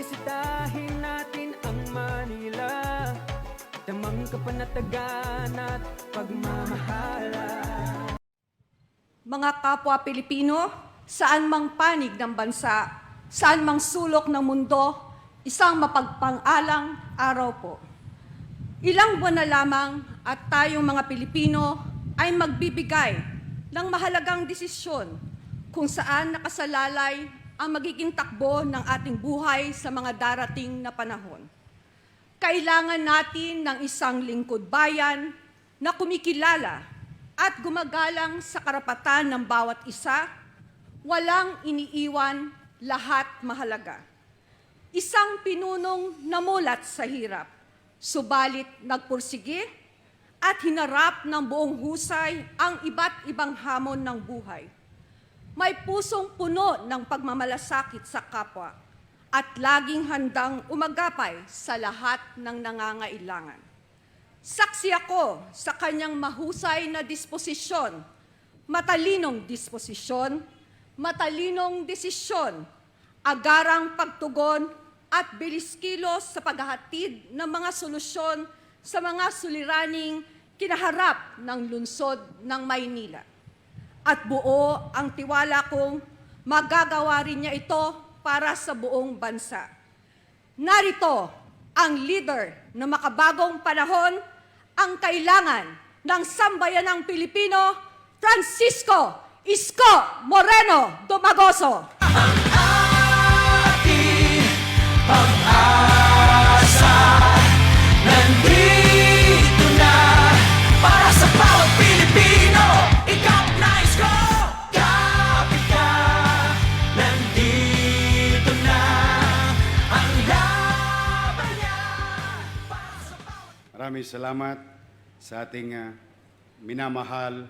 Bisitahin natin ang Manila, tamang kapanatagan at pagmamahala. Mga kapwa Pilipino, saan mang panig ng bansa, saan mang sulok ng mundo, isang mapagpang-alang araw po. Ilang buwan na lamang at tayong mga Pilipino ay magbibigay ng mahalagang desisyon kung saan nakasalalay ang magiging takbo ng ating buhay sa mga darating na panahon. Kailangan natin ng isang lingkod bayan na kumikilala at gumagalang sa karapatan ng bawat isa, walang iniiwan, lahat mahalaga. Isang pinunong namulat sa hirap, subalit nagpursige at hinarap ng buong husay ang iba't ibang hamon ng buhay. May pusong puno ng pagmamalasakit sa kapwa at laging handang umagapay sa lahat ng nangangailangan. Saksi ako sa kanyang mahusay na disposisyon, matalinong desisyon, agarang pagtugon at bilis kilos sa paghahatid ng mga solusyon sa mga suliraning kinaharap ng lungsod ng Maynila. At buo ang tiwala kong magagawa rin niya ito para sa buong bansa. Narito ang leader ng makabagong panahon, ang kailangan ng sambayanang Pilipino, Francisco Isko Moreno Domagoso. Ang ating pag-asa nandito na para sa bawat Pilipino. Ikaw nais ko, kapit ka, nandito na ang laban niya para sa bawat. Maraming salamat sa ating minamahal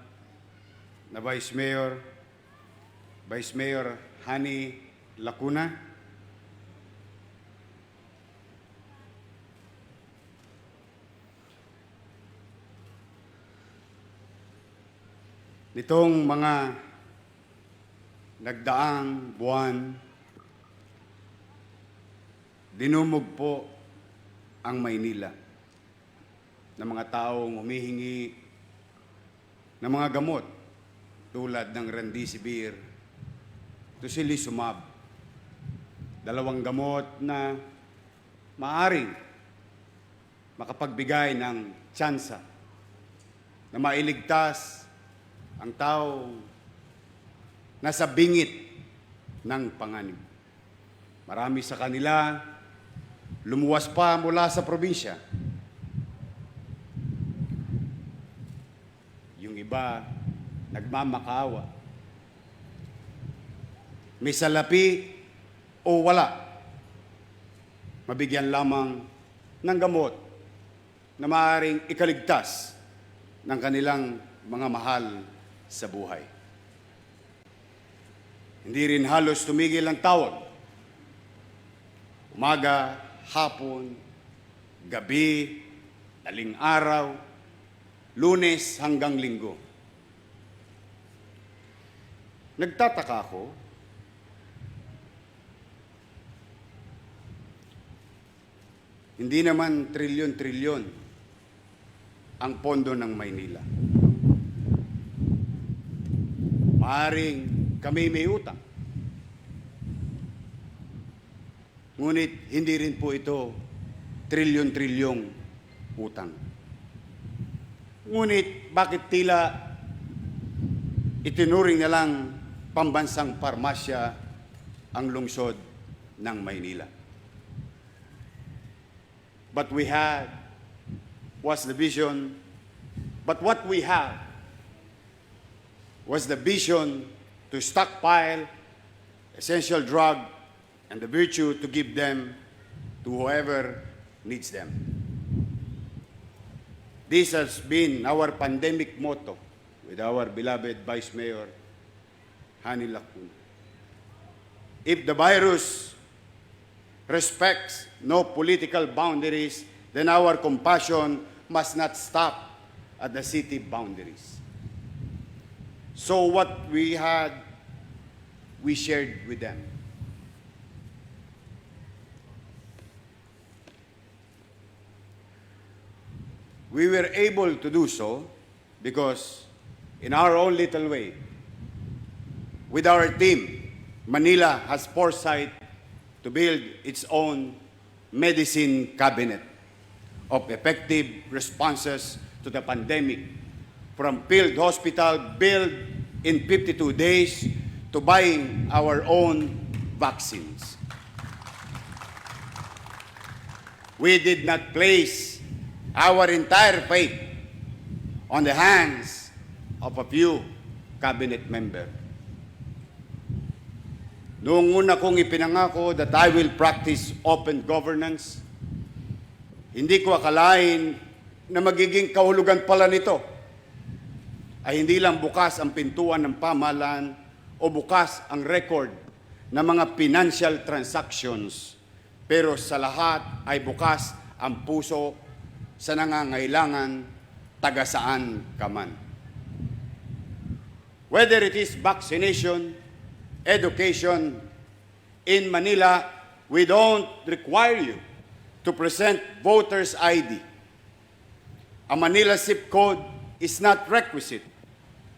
na Vice Mayor Hani Lacuna. Nitong mga nagdaang buwan, dinumog po ang Maynila ng mga taong humihingi ng mga gamot tulad ng Remdesivir, Tocilizumab, 2 gamot na maaring makapagbigay ng tsansa na mailigtas ang tao nasa bingit ng panganib. Marami sa kanila lumuwas pa mula sa probinsya. Yung iba nagmamakaawa. May salapi o wala, mabigyan lamang ng gamot na maaaring ikaligtas ng kanilang mga mahal sa buhay. Hindi rin halos tumigil ang tawag. Umaga, hapon, gabi, daling araw, Lunes hanggang Linggo. Nagtataka ako, hindi naman trilyon-trilyon ang pondo ng Maynila. Maaring kami may utang. Ngunit hindi rin po ito trilyon-trilyong utang. Ngunit bakit tila itinuring na lang pambansang parmasya ang lungsod ng Maynila? But what we had was the vision to stockpile essential drug and the virtue to give them to whoever needs them. This has been our pandemic motto with our beloved Vice Mayor Hani Lacuna. If the virus respects no political boundaries, then our compassion must not stop at the city boundaries. So what we had, we shared with them. We were able to do so because in our own little way, with our team, Manila has foresight to build its own medicine cabinet of effective responses to the pandemic, from field hospital built in 52 days to buying our own vaccines. We did not place our entire faith on the hands of a few cabinet members. Noong una kong ipinangako that I will practice open governance, hindi ko akalain na magiging kahulugan pala nito ay hindi lang bukas ang pintuan ng pamahalaan o bukas ang record ng mga financial transactions, pero sa lahat ay bukas ang puso sa nangangailangan taga saan ka man. Whether it is vaccination, education, in Manila, we don't require you to present voter's ID. A Manila zip code is not requisite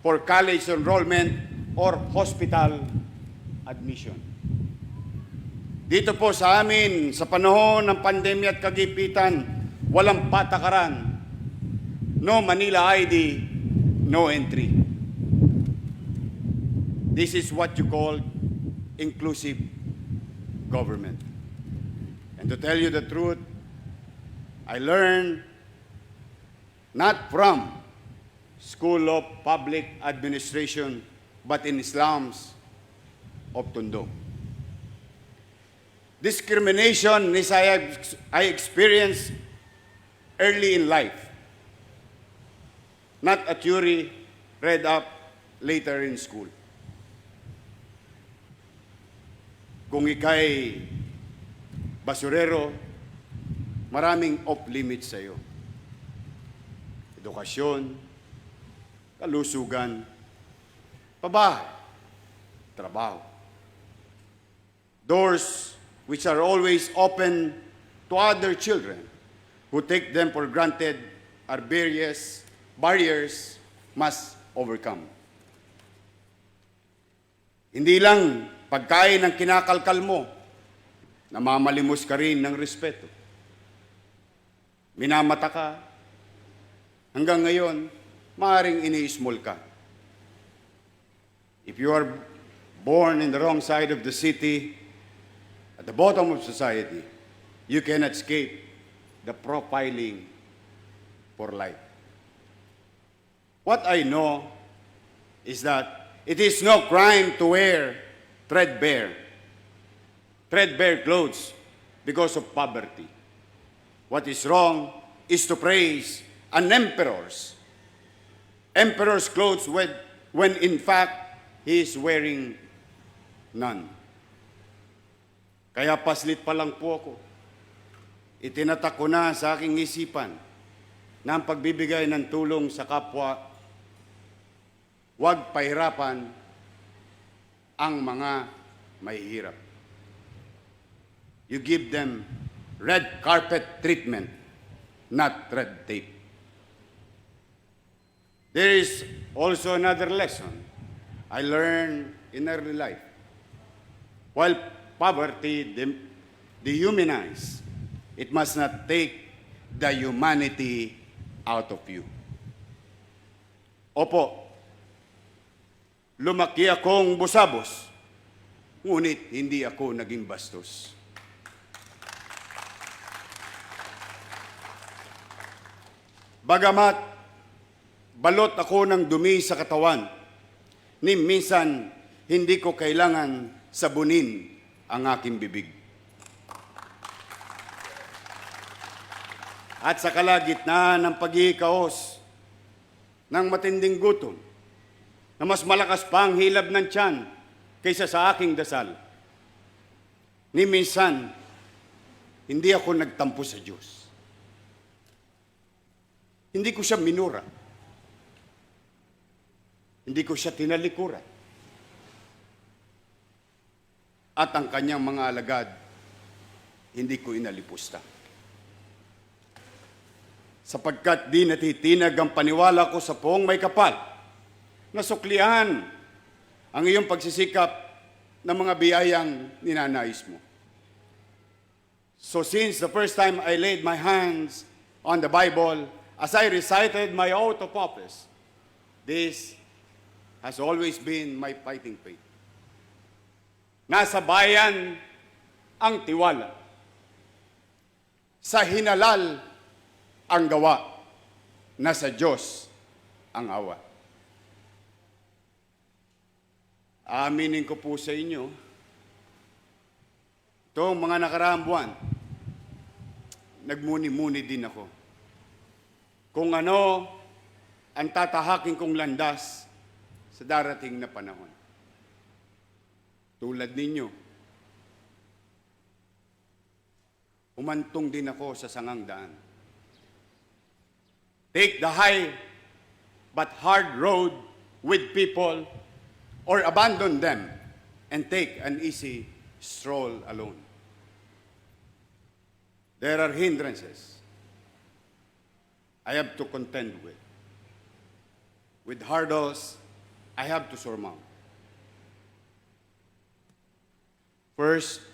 for college enrollment or hospital admission. Dito po sa amin, sa panahon ng pandemya at kagipitan, walang patakaran. No Manila ID, no entry. This is what you call inclusive government. And to tell you the truth, I learned not from School of Public Administration, but in slums of Tondo. Discrimination is I experienced early in life, not a theory read up later in school. Kung ika'y basurero, maraming off-limits sa iyo. Edukasyon, kalusugan, pabahay, trabaho. Doors which are always open to other children who take them for granted are barriers must overcome. Hindi lang pagkain ang kinakalkal mo, namamalimos ka rin ng respeto. Minamata ka, hanggang ngayon, maaaring ini-small ka. If you are born in the wrong side of the city, at the bottom of society, you cannot escape the profiling for life. What I know is that it is no crime to wear threadbare clothes because of poverty. What is wrong is to praise an emperor's clothes when in fact he is wearing none. Kaya paslit pa lang po ako. Itinatak ko na sa aking isipan na ang pagbibigay ng tulong sa kapwa, huwag pahirapan ang mga mahihirap. You give them red carpet treatment, not red tape. There is also another lesson I learned in early life. While poverty dehumanizes, it must not take the humanity out of you. Opo, lumaki akong busabos, ngunit hindi ako naging bastos. Bagamat balot ako ng dumi sa katawan, ni minsan hindi ko kailangan sabunin ang aking bibig. At sa kalagitnaan ng paghihikaos ng matinding gutom, na mas malakas pa ang hilab ng tiyan kaysa sa aking dasal, ni minsan hindi ako nagtampo sa Diyos. Hindi ko siya minura. Hindi ko siya tinalikuran. At ang kanyang mga alagad, hindi ko inalipusta. sapagkat di natitinag ang paniwala ko sa poong may kapal na suklihan ang iyong pagsisikap ng mga biyayang ninanais mo. So since the first time I laid my hands on the Bible, as I recited my oath of office, this has always been my fighting faith. Nasa bayan ang tiwala. Sa hinalal ang gawa. Nasa Diyos ang awa. Aaminin ko po sa inyo, itong mga nakaraang buwan, nagmuni-muni din ako kung ano ang tatahakin kong landas sa darating na panahon. Tulad ninyo, umantong din ako sa sangang daan. Take the high but hard road with people or abandon them and take an easy stroll alone. There are hindrances I have to contend with hurdles I have to surmount. First,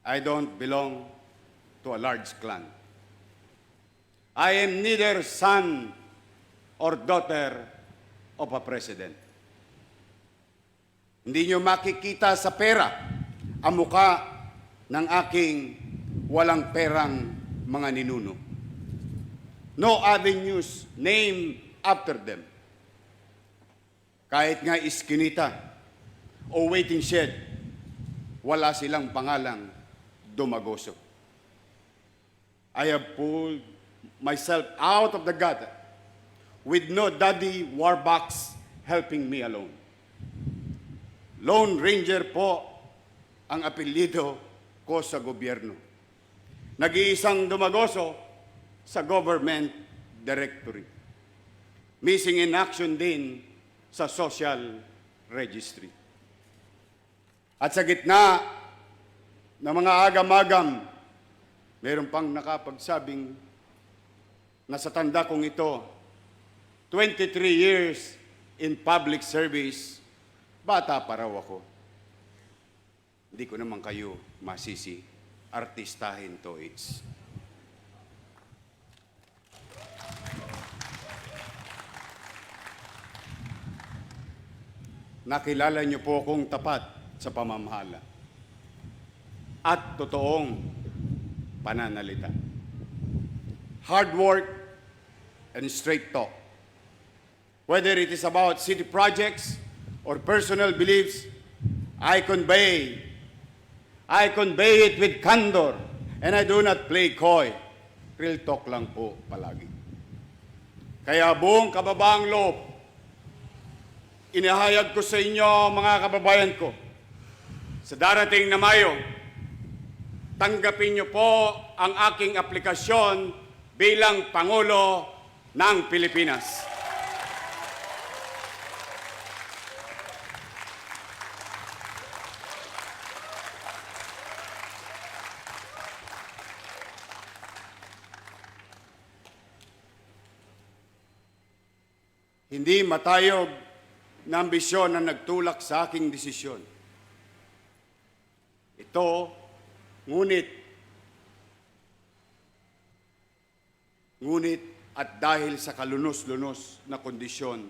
I don't belong to a large clan. I am neither son or daughter of a president. Hindi nyo makikita sa pera ang muka ng aking walang perang mga ninuno. No avenues named after them. Kahit nga iskinita o waiting shed, wala silang pangalang Domagoso. I have pulled myself out of the gutter with no daddy war box helping me alone. Lone Ranger po ang apelyido ko sa gobyerno. Nag-iisang Domagoso sa government directory. Missing in action din sa social registry. At sa gitna ng mga agam-agam, meron pang nakapagsabing na sa tanda kong ito, 23 years in public service, bata pa raw ako. Hindi ko naman kayo masisi. Artistahin to it's. Nakilala niyo po akong tapat sa pamamahala at totoong pananalita. Hard work and straight talk. Whether it is about city projects or personal beliefs, I convey it with candor and I do not play coy. Real talk lang po palagi. Kaya buong kababaang loob, inihayag ko sa inyo mga kababayan ko, sa darating na Mayo, tanggapin niyo po ang aking aplikasyon bilang Pangulo ng Pilipinas. Hindi matayog na ambisyon ang nagtulak sa aking desisyon. Ito, ngunit at dahil sa kalunos-lunos na kondisyon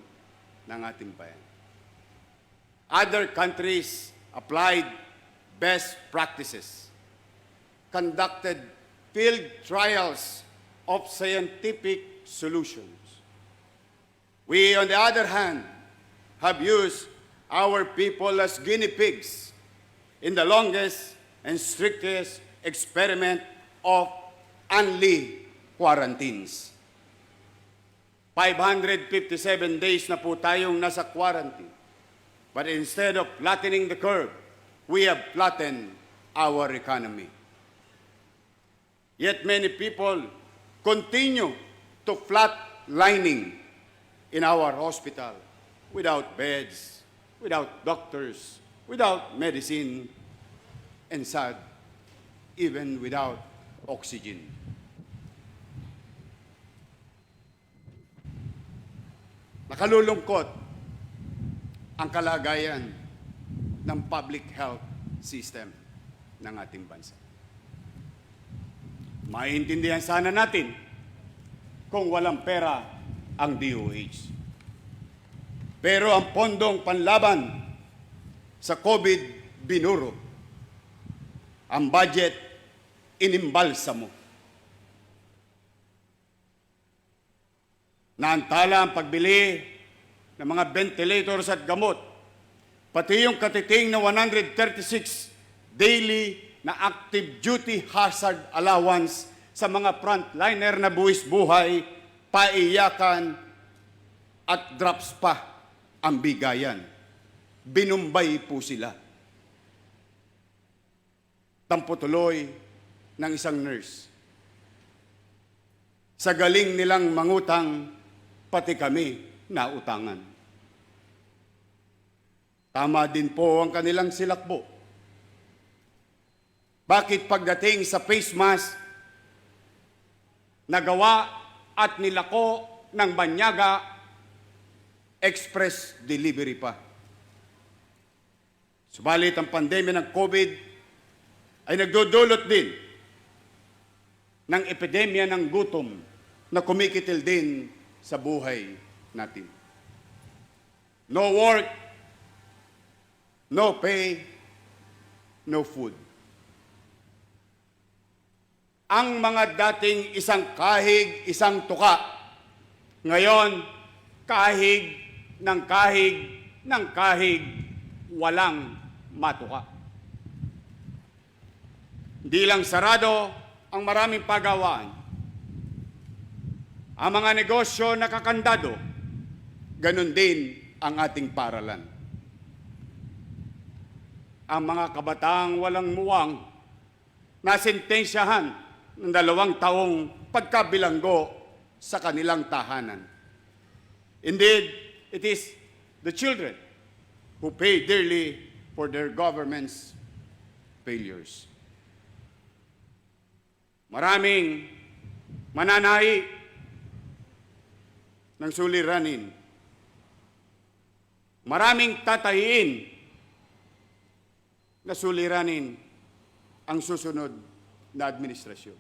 ng ating bayan. Other countries applied best practices, conducted field trials of scientific solutions. We, on the other hand, have used our people as guinea pigs in the longest and strictest experiment of unli quarantines. 557 days na po tayong nasa quarantine. But instead of flattening the curve, we have flattened our economy. Yet many people continue to flatlining in our hospital without beds, without doctors, without medicine, and sad, even without oxygen. Nakalulungkot ang kalagayan ng public health system ng ating bansa. Maintindihan sana natin kung walang pera ang DOH. Pero ang pondong panlaban sa COVID binuro. Ang budget inimbalsa mo. Naantala ang pagbili ng mga ventilators at gamot, pati yung katiting na 136 daily na active duty hazard allowance sa mga frontliner na buwis buhay, paiyakan at drops pa ang bigayan. Binumbay po sila. Tampo-tuloy ng isang nurse. Sa galing nilang mangutang, pati kami nautangan. Tama din po ang kanilang silakbo. Bakit pagdating sa face mask, nagawa at nilako ng banyaga, express delivery pa? Subalit ang pandemya ng COVID ay nagdudulot din ng epidemya ng gutom na kumikitil din sa buhay natin. No work, no pay, no food. Ang mga dating isang kahig, isang tuka, ngayon kahig ng kahig ng kahig, walang matuka. Hindi lang sarado ang maraming pagawaan. Ang mga negosyo nakakandado, ganun din ang ating paralan. Ang mga kabataang walang muwang nasentensyahan ng 2 taong pagkabilanggo sa kanilang tahanan. Indeed, it is the children who pay dearly for their government's failures. Maraming mananahi ng suliranin. Maraming tatahiin na suliranin ang susunod na administrasyon.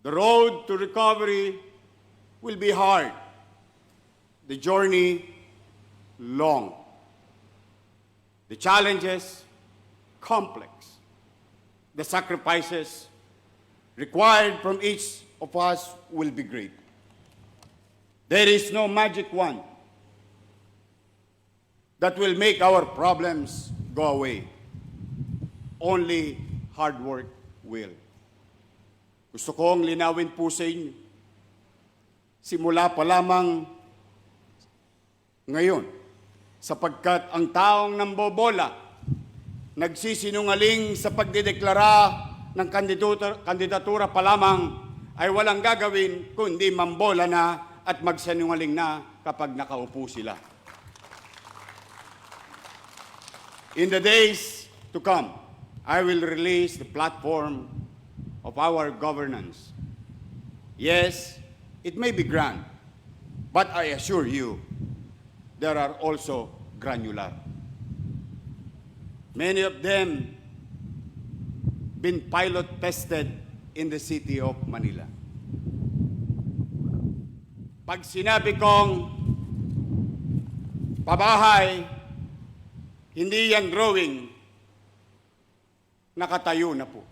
The road to recovery will be hard. The journey long. The challenges complex. The sacrifices required from each of us will be great. There is no magic wand that will make our problems go away. Only hard work will. Gusto kong linawin po sa inyo, simula pa lamang ngayon, sapagkat ang taong nambobola, nagsisinungaling sa pagdideklara ng kandidatura pa lamang, ay walang gagawin kundi mambola na at magsinungaling na kapag nakaupo sila. In the days to come, I will release the platform of our governance. Yes, it may be grand, but I assure you, there are also granular. Many of them been pilot tested in the city of Manila. Pag sinabi kong pabahay, hindi yan drawing, nakatayo na po.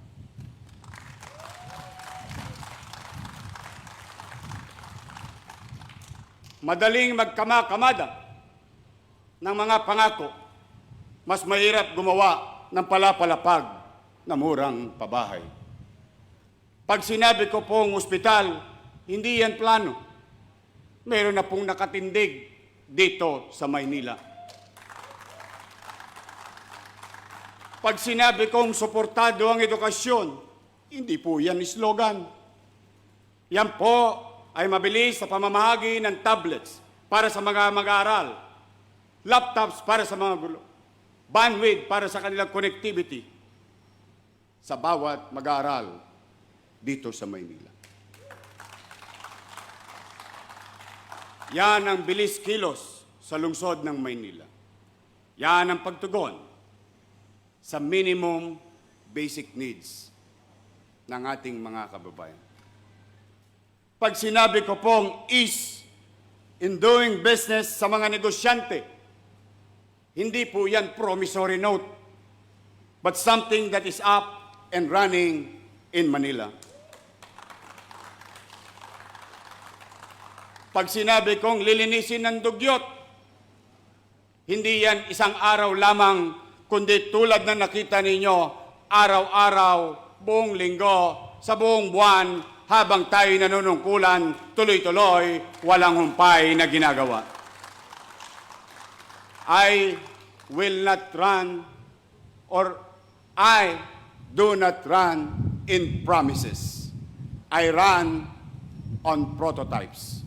Madaling magkamakamada ng mga pangako, mas mahirap gumawa ng palapalapag na murang pabahay. Pag sinabi ko pong ospital, hindi yan plano. Meron na pong nakatindig dito sa Maynila. Pag sinabi kong suportado ang edukasyon, hindi po yan slogan. Yan po ay mabilis sa pamamahagi ng tablets para sa mga mag-aaral, laptops para sa mga gulo, bandwidth para sa kanilang connectivity sa bawat mag-aaral dito sa Maynila. Yan ang bilis kilos sa lungsod ng Maynila. Yan ang pagtugon sa minimum basic needs ng ating mga kababayan. Pag sinabi ko pong ease in doing business sa mga negosyante, hindi po yan promissory note, but something that is up and running in Manila. Pag sinabi kong lilinisin ng dugyot, hindi yan isang araw lamang, kundi tulad na nakita ninyo, araw-araw, buong linggo, sa buong buwan, habang tayo nanunungkulan, tuloy-tuloy, walang humpay na ginagawa. I will not run, or I do not run in promises. I run on prototypes.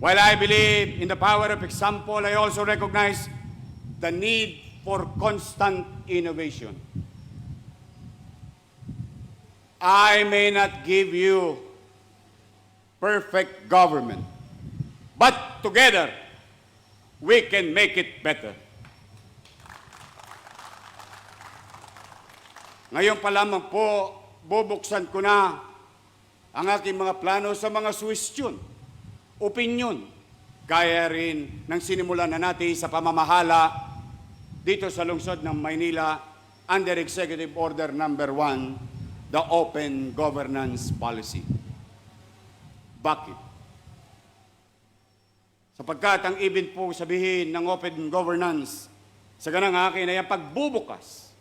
While I believe in the power of example, I also recognize the need for constant innovation. I may not give you perfect government, but together we can make it better. Ngayon pa lamang po, bubuksan ko na ang aking mga plano sa mga suwestyon, opinyon, gaya rin ng sinimulan na natin sa pamamahala dito sa lungsod ng Maynila under Executive Order Number 1, the Open Governance Policy. Bakit? Sapagkat ang ibig po sabihin ng open governance sa ganang akin ay ang pagbubukas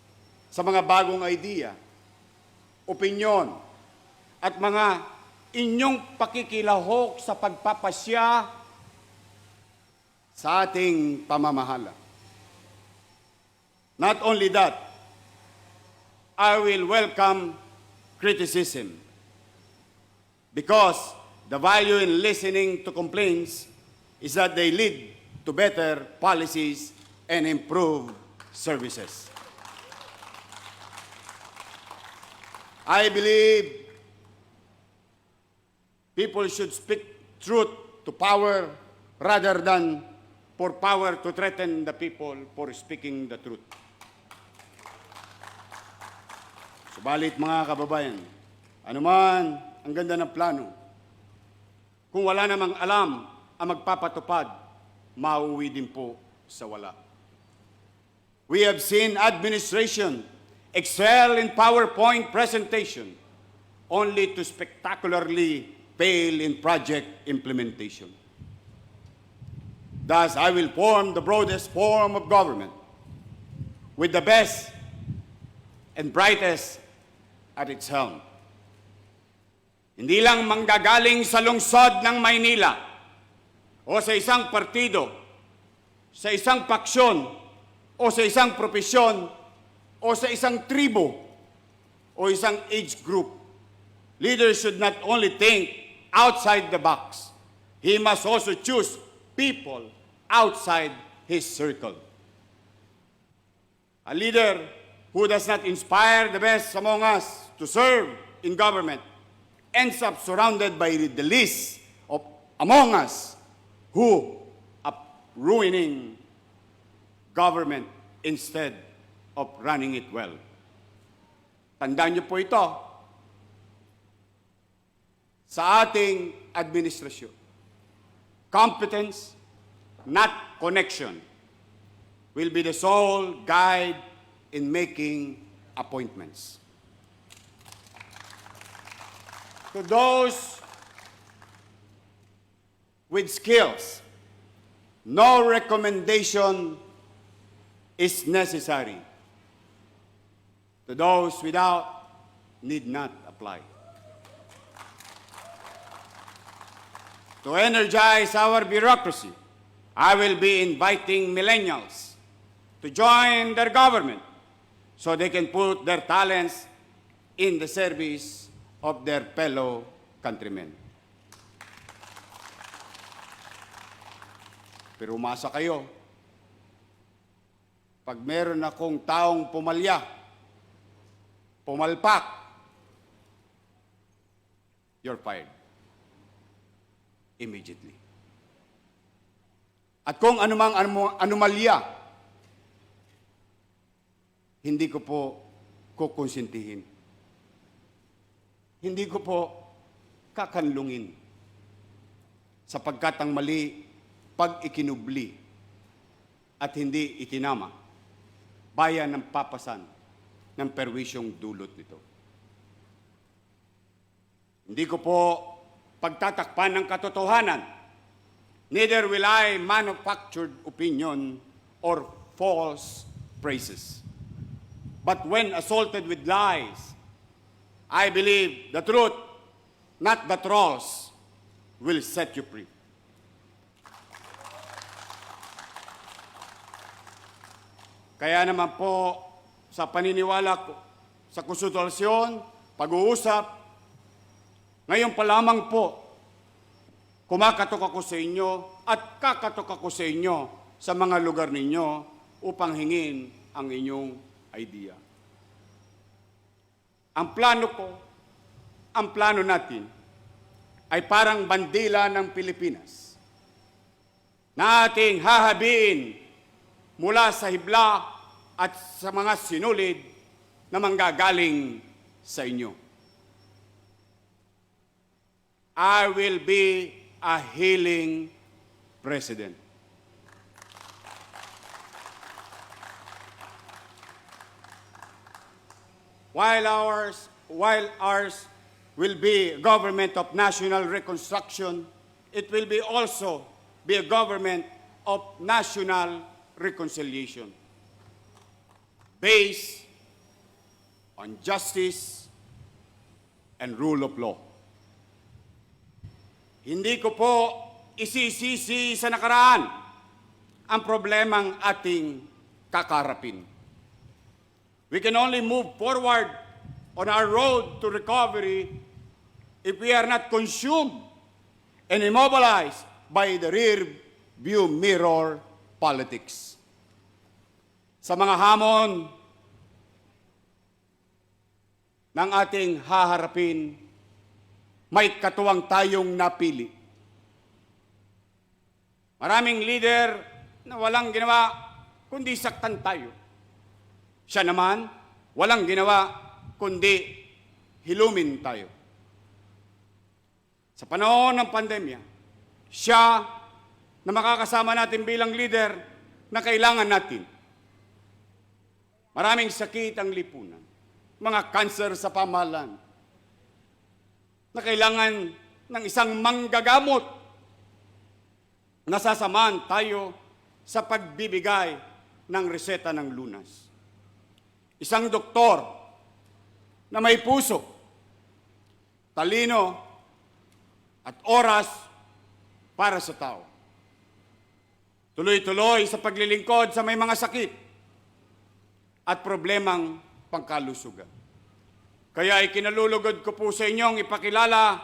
sa mga bagong idea, opinyon, at mga inyong pakikilahok sa pagpapasya sa ating pamamahala. Not only that, I will welcome criticism because the value in listening to complaints is that they lead to better policies and improved services. I believe people should speak truth to power rather than for power to threaten the people for speaking the truth. Subalit mga kababayan, anuman ang ganda ng plano, kung wala namang alam ang magpapatupad, mauwi din po sa wala. We have seen administration excel in PowerPoint presentation only to spectacularly fail in project implementation. Thus, I will form the broadest form of government with the best and brightest at its helm. Hindi lang manggagaling sa lungsod ng Maynila o sa isang partido, sa isang paksyon o sa isang propesyon o sa isang tribo o isang age group. Leaders should not only think outside the box. He must also choose people outside his circle. A leader who does not inspire the best among us to serve in government ends up surrounded by the least of among us who are ruining government instead of running it well. Tandaan niyo po ito sa ating administrasyon. Competence, not connection, will be the sole guide in making appointments. To those with skills, no recommendation is necessary. To those without, need not apply. To energize our bureaucracy, I will be inviting millennials to join their government so they can put their talents in the service of their fellow countrymen. Pero umasa kayo, pag meron akong taong pumalya, pumalpak, you're fired immediately. At kung anumang anomalya, hindi ko po kukonsintihin. Hindi ko po kakanlungin. Sapagkat ang mali, pag ikinubli at hindi itinama, bayan ng papasan ng perwisyong dulot nito. Hindi ko po pagtatakpan ng katotohanan. Neither will I manufactured opinion or false praises. But when assaulted with lies, I believe the truth, not the trolls, will set you free. Kaya naman po, sa paniniwala ko, sa konsultasyon, pag-uusap, ngayon pa lamang po, kumakatok ako sa inyo at kakatok ako sa inyo sa mga lugar ninyo upang hingin ang inyong idea. Ang plano ko, ang plano natin, ay parang bandila ng Pilipinas na ating hahabiin mula sa hibla at sa mga sinulid na manggagaling sa inyo. I will be a healing president. While ours will be a government of national reconstruction, it will be also be a government of national reconciliation, based on justice and rule of law. Hindi ko po isisisi sa nakaraan ang problemang ating kakarapin. We can only move forward on our road to recovery if we are not consumed and immobilized by the rear view mirror politics. Sa mga hamon ng ating haharapin, may katuwang tayong napili. Maraming leader na walang ginawa kundi saktan tayo. Siya naman, walang ginawa kundi hilumin tayo. Sa panahon ng pandemya, siya na makakasama natin bilang leader na kailangan natin. Maraming sakit ang lipunan, mga kanser sa pamahalaan, na kailangan ng isang manggagamot. Nasasamaan tayo sa pagbibigay ng reseta ng lunas. Isang doktor na may puso, talino, at oras para sa tao. Tuloy-tuloy sa paglilingkod sa may mga sakit at problemang pangkalusugan. Kaya ikinalulugod ko po sa inyong ipakilala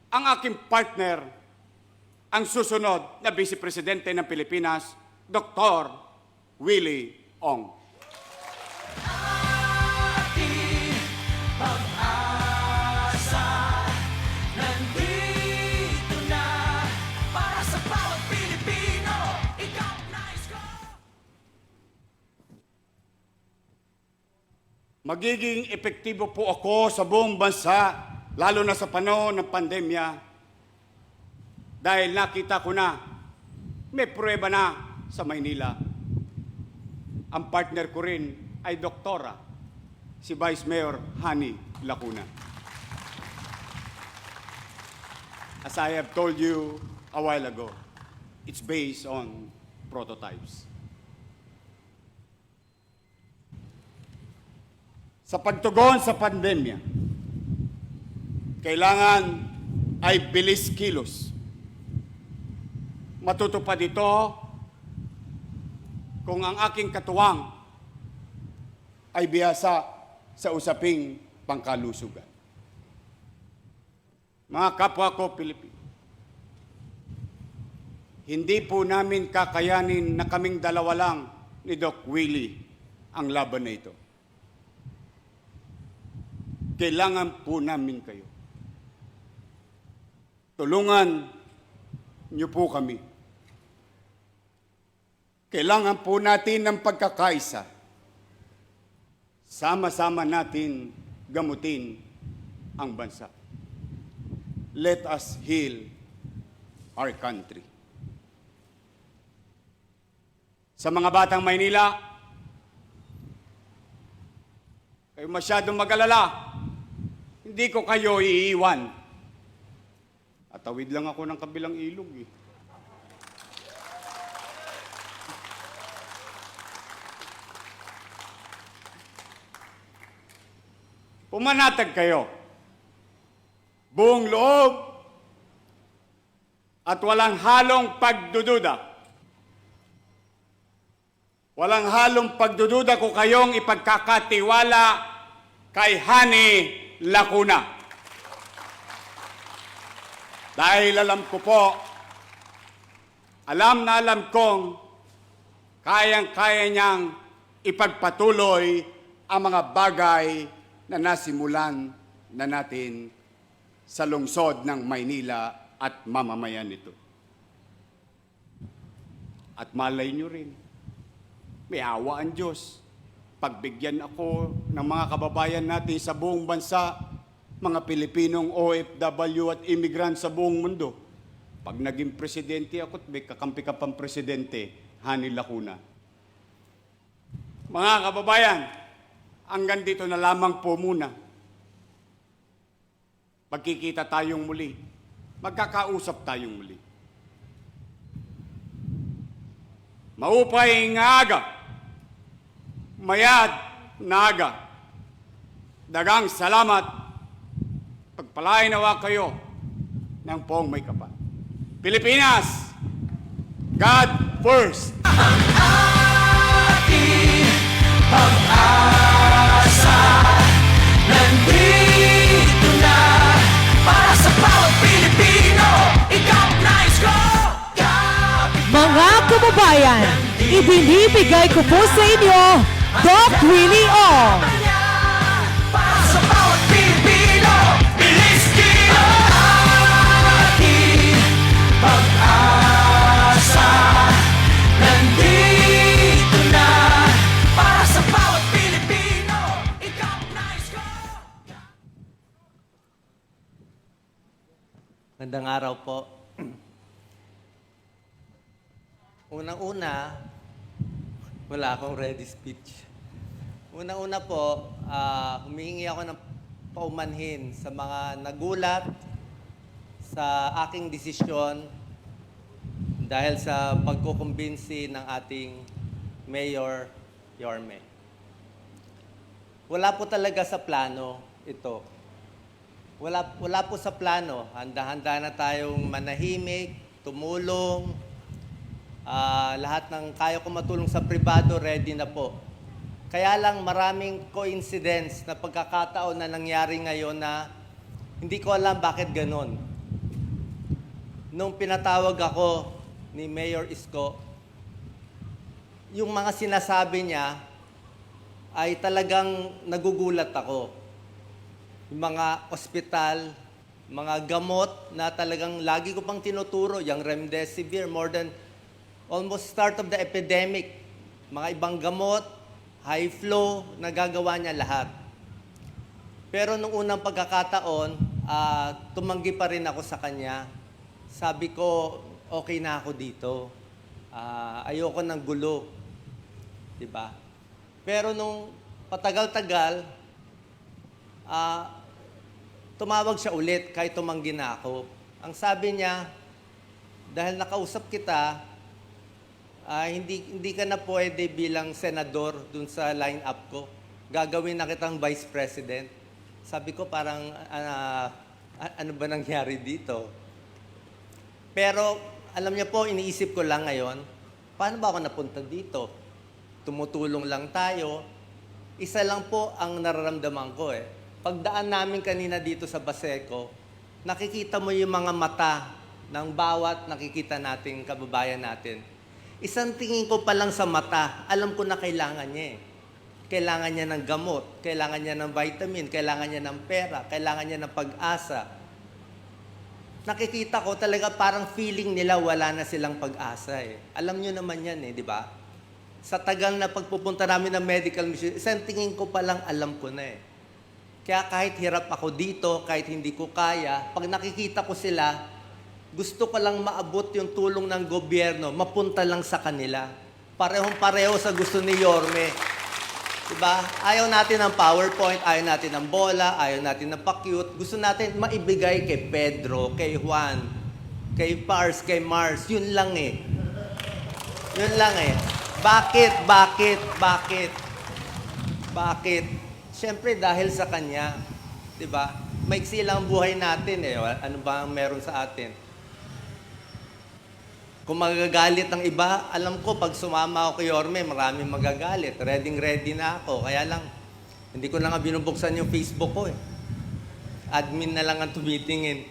ang aking partner, ang susunod na Vice Presidente ng Pilipinas, Dr. Willie Ong. Ating pag-asa nandito na para sa bawat Pilipino. Ikaw nais ko. Magiging epektibo po ako sa buong bansa, lalo na sa panahon ng pandemya, dahil nakita ko na may pruweba na sa Maynila. Ang partner ko rin ay doktora, si Vice Mayor Hani Lacuna. As I have told you a while ago, it's based on prototypes. Sa pagtugon sa pandemya, kailangan ay bilis kilos. Matutupad ito kung ang aking katuwang ay bihasa sa usaping pangkalusugan. Mga kapwa ko Pilipino, hindi po namin kakayanin na kaming dalawa lang ni Doc Willie ang laban na ito. Kailangan po namin kayo. Tulungan niyo po kami. Kailangan po natin ng pagkakaisa. Sama-sama natin gamutin ang bansa. Let us heal our country. Sa mga batang Maynila, kayo masyadong mag-alala. Hindi ko kayo iiwan. Atawid lang ako ng kabilang ilog eh. Pumanatag kayo. Buong loob at walang halong pagdududa. Walang halong pagdududa ko kayong ipagkakatiwala kay Hani Lacuna. Dahil alam ko po, alam na alam kong kayang-kaya niyang ipagpatuloy ang mga bagay na nasimulan na natin sa lungsod ng Maynila at mamamayan nito. At malay nyo rin, may awa ang Diyos. Pagbigyan ako ng mga kababayan natin sa buong bansa, mga Pilipinong OFW at immigrant sa buong mundo. Pag naging presidente ako, may kakampi ka pang presidente, Hani Lacuna. Mga kababayan, hanggang dito na lamang po muna. Magkikita tayong muli. Magkakausap tayong muli. Maupay nga aga. Mayad na aga. Dagang salamat. Pagpalain nawa kayo ng poong may kapal. Pilipinas, God first! Pag-asa nandito na para sa bawat Pilipino. Ikaw ang nais ko. Mga kababayan, ibinibigay ko po sa inyo, Doc Willie Ong. Para sa bawat Pilipino. Bilis kilo. Ating pag-asa nandito na para sa bawat Pilipino. Ikaw ang nais ko. Magandang araw po. Unang-una, wala akong ready speech. Unang-una po, humihingi ako ng paumanhin sa mga nagulat sa aking desisyon dahil sa pagkukumbinsi ng ating Mayor Yorme. Wala po talaga sa plano ito. Wala po sa plano. Handa-handa na tayong manahimik, tumulong. Lahat ng kaya ko matulong sa pribado, ready na po. Kaya lang maraming coincidence na pagkakataon na nangyari ngayon na hindi ko alam bakit ganon. Nung pinatawag ako ni Mayor Isko, yung mga sinasabi niya ay talagang nagugulat ako. Yung mga ospital, mga gamot na talagang lagi ko pang tinuturo, yung remdesivir, more than almost start of the epidemic, mga ibang gamot, high flow, nagagawa niya lahat. Pero nung unang pagkakataon, tumanggi pa rin ako sa kanya. Sabi ko, okay na ako dito. Ayoko ng gulo. Diba? Pero nung patagal-tagal, tumawag siya ulit kahit tumanggi na ako. Ang sabi niya, dahil nakausap kita, hindi ka na pwede bilang senador dun sa line-up ko. Gagawin na kitang vice president. Sabi ko parang, ano ba nangyari dito? Pero alam niya po, iniisip ko lang ngayon, paano ba ako napunta dito? Tumutulong lang tayo. Isa lang po ang nararamdaman ko eh. Pagdaan namin kanina dito sa Baseco, nakikita mo yung mga mata ng bawat nakikita nating kababayan natin. Isang tingin ko pa lang sa mata, alam ko na kailangan niya eh. Kailangan niya ng gamot, kailangan niya ng vitamin, kailangan niya ng pera, kailangan niya ng pag-asa. nakikita ko talaga parang feeling nila wala na silang pag-asa eh. Alam nyo naman yan eh, di ba? Sa tagal na pagpupunta namin ng medical mission, isang tingin ko palang alam ko na eh. Kaya kahit hirap ako dito, kahit hindi ko kaya, pag nakikita ko sila, gusto ko lang maabot yung tulong ng gobyerno, mapunta lang sa kanila. Parehong-pareho sa gusto ni Yorme. Diba? Ayaw natin ng PowerPoint, ayaw natin ng bola, ayaw natin ng pa-cute. Gusto natin maibigay kay Pedro, kay Juan, kay Pars, kay Mars. Yun lang eh. Yun lang eh. Bakit? Siyempre dahil sa kanya. Diba? Maiksi lang ang buhay natin eh. Ano ba ang meron sa atin? Kung magagalit ng iba, alam ko, pag sumama ako kay Yorme, maraming magagalit. Ready na ako. Kaya lang, hindi ko na nga binubuksan yung Facebook ko eh. Admin na lang ang tumitingin.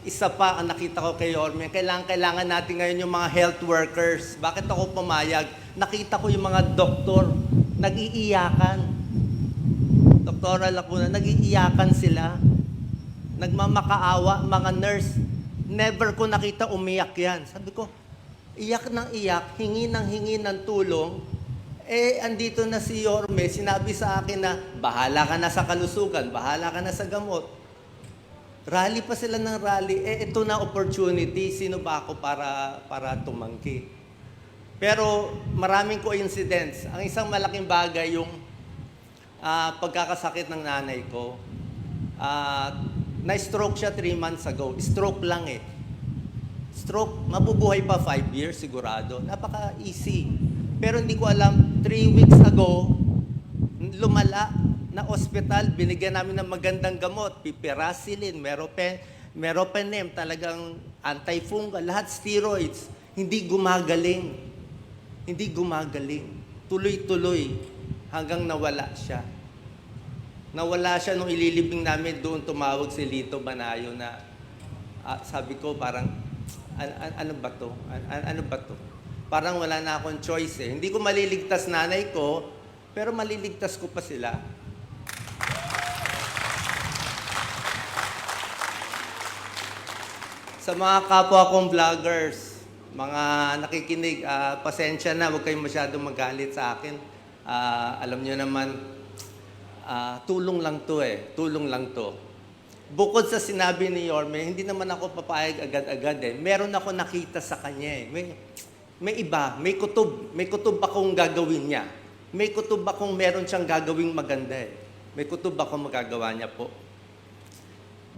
Isa pa ang nakita ko kay Yorme, kailangan natin ngayon yung mga health workers. Bakit ako pumayag? Nakita ko yung mga doktor, nag-iiyakan. Doktora Lacuna, nag-iiyakan sila. Nagmamakaawa, mga nurse. Never ko nakita umiyak yan. Sabi ko, iyak ng iyak, hingi ng tulong. Eh, andito na si Yorme, sinabi sa akin na, bahala ka na sa kalusugan, bahala ka na sa gamot. Rally pa sila ng rally. Eh, ito na opportunity. Sino ba ako para tumangki? Pero maraming coincidence. Ang isang malaking bagay yung pagkakasakit ng nanay ko. Na-stroke siya 3 months ago. Stroke lang eh. Stroke, mabubuhay pa 5 years sigurado. Napaka-easy. Pero hindi ko alam, 3 weeks ago, lumala na ospital, binigyan namin ng magandang gamot, pipiracillin, meropenem, talagang antifungal, lahat steroids. Hindi gumagaling. Tuloy-tuloy hanggang nawala siya. Nawala siya nung ililibing namin, doon tumawag si Lito Banayo na sabi ko parang, ano ba to? Ano ba to? Parang wala na akong choice eh. Hindi ko maliligtas nanay ko, pero maliligtas ko pa sila. Sa mga kapwa kong vloggers, mga nakikinig, pasensya na, huwag kayong masyadong magalit sa akin. Alam nyo naman, tulong lang to eh. Tulong lang to. Bukod sa sinabi ni Yorme, hindi naman ako papayag agad-agad eh. Meron ako nakita sa kanya eh. May iba, may kutob akong gagawin niya. May kutob akong meron siyang gagawing maganda eh. May kutob akong magagawa niya po.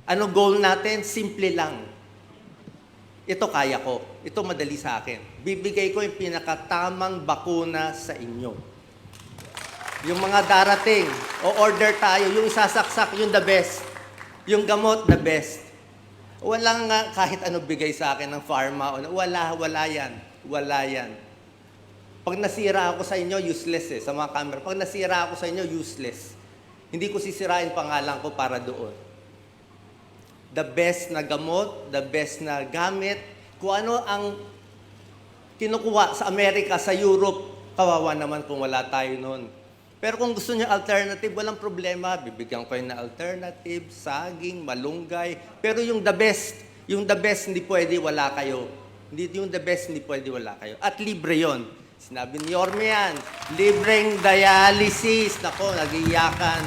Ano goal natin? Simple lang. Ito kaya ko. Ito madali sa akin. Bibigay ko yung pinakatamang bakuna sa inyo. Yung mga darating, o order tayo, yung isasaksak, yung the best. Yung gamot, the best. Walang kahit ano bigay sa akin ng pharma. Wala yan. Pag nasira ako sa inyo, useless eh, sa mga camera. Pag nasira ako sa inyo, useless. Hindi ko sisirain pangalan ko para doon. The best na gamot, the best na gamit, kung ano ang kinukuha sa Amerika, sa Europe, kawawa naman kung wala tayo noon. Pero kung gusto niyo alternative, walang problema. Bibigyan ko kayo na alternative, saging, malunggay. Pero yung the best, hindi pwede wala kayo. Yung the best, hindi pwede wala kayo. At libre yon. Sinabi ni Yorme yan, libreng dialysis. Nako, nag-iyakan.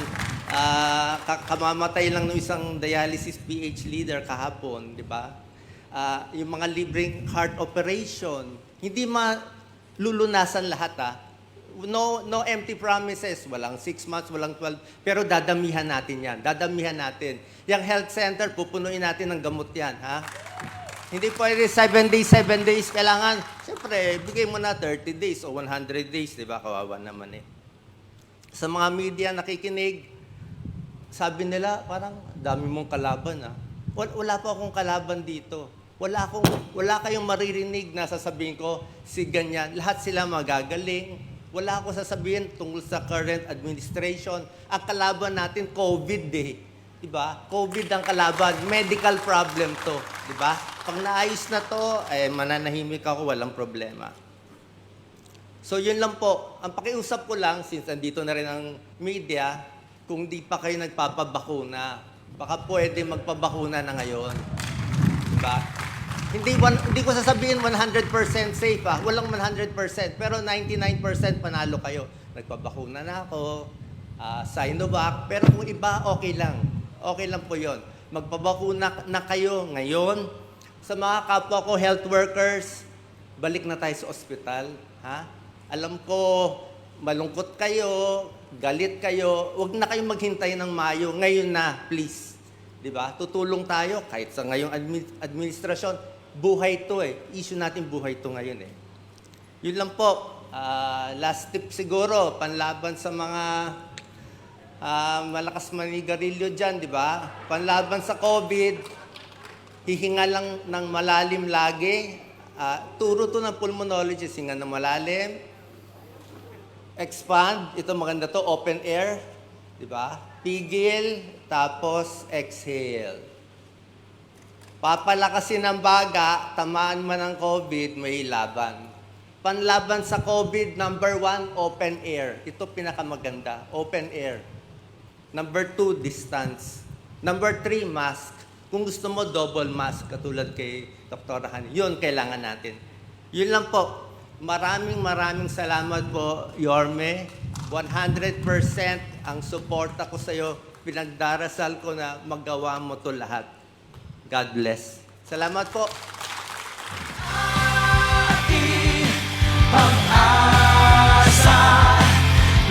Kamamatay lang ng isang dialysis PH leader kahapon, di ba? Yung mga libreng heart operation, hindi malulunasan lahat No empty promises. Walang 6 months, walang 12. Pero dadamihan natin yan. Yung health center, pupunuin natin ng gamot yan, ha? Hindi pwede 7 days. Kailangan, siyempre, bigay mo na 30 days o 100 days, di ba? Kawawa naman eh. Sa mga media nakikinig, sabi nila, parang dami mong kalaban, ha? Wala pa akong kalaban dito. Wala kayong maririnig na sasabihin ko, si ganyan. Lahat sila magagaling. Wala akong sasabihin tungkol sa current administration. Ang kalaban natin, COVID eh. Diba? COVID ang kalaban. Medical problem to. Diba? Pag naayos na to, mananahimik ako, walang problema. So yun lang po. Ang pakiusap ko lang, since andito na rin ang media, kung di pa kayo nagpapabakuna, baka pwede magpabakuna na ngayon. Diba? Hindi ko sasabihin 100% safe Walang 100%. Pero 99% panalo kayo. Nagpabakuna na ako. Sinovac. Pero kung iba, okay lang. Okay lang po yon. Magpabakuna na kayo ngayon. Sa mga kapwa ko, health workers, balik na tayo sa ospital. Alam ko, malungkot kayo, galit kayo. Huwag na kayong maghintay ng Mayo. Ngayon na, please. Diba? Tutulong tayo kahit sa ngayong administrasyon. Buhay to Issue natin buhay to ngayon Yun lang po. Last tip siguro, panlaban sa mga malakas manigarilyo dyan, di ba? Panlaban sa COVID, hihinga lang ng malalim lagi. Turo to ng pulmonologist, hinga ng malalim. Expand, ito maganda to, open air, di ba? Pigil, tapos exhale. Papalakasin ng baga, tamaan man ng COVID, may laban. Panlaban sa COVID, number 1, open air. Ito pinakamaganda, open air. Number 2, distance. Number 3, mask. Kung gusto mo, double mask, katulad kay Dr. Hani. Yun, kailangan natin. Yun lang po. Maraming salamat po, Yorme. 100% ang suporta ko sa iyo. Pinagdarasal ko na magawa mo to lahat. God bless. Salamat po. Pag-asa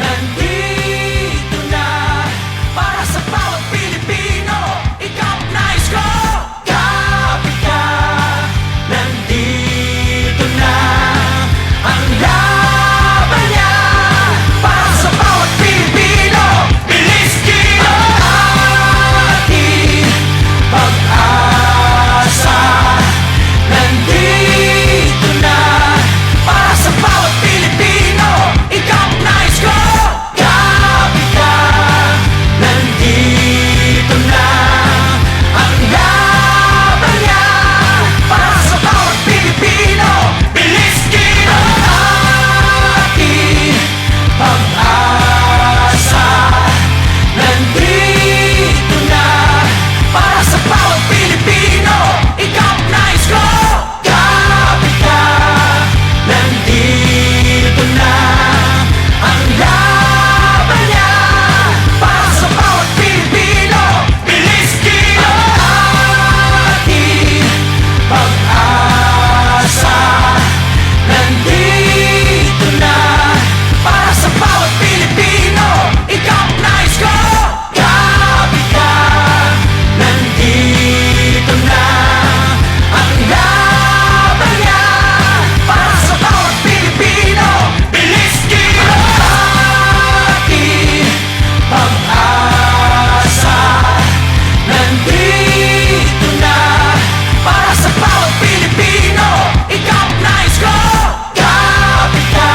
nandito na para sa bawat Pilipino. Ikaw ang nais ko. Kapit ka, nandito na ang laban niya para sa bawat Pilipino. Bilis kilo ating pag-asa nandito na para sa bawat Pilipino. Ikaw ang nais ko. Kapit ka, nandito na ang laban niya para sa bawat Pilipino. Bilis kilo ating pag-asa nandito na para sa bawat Pilipino. Ikaw ang nais ko. Kapit ka, nandito na ang laban niya para sa bawat Pilipino. Bilis kilo ating pag-asa nandito na para sa bawat Pilipino. Ikaw ang nais ko. Kapit ka, nandito na ang laban niya para sa bawat Pilipino. Bilis kilo ating pag-asa nandito na para sa bawat Pilipino. Ikaw ang nais ko. Kapit ka,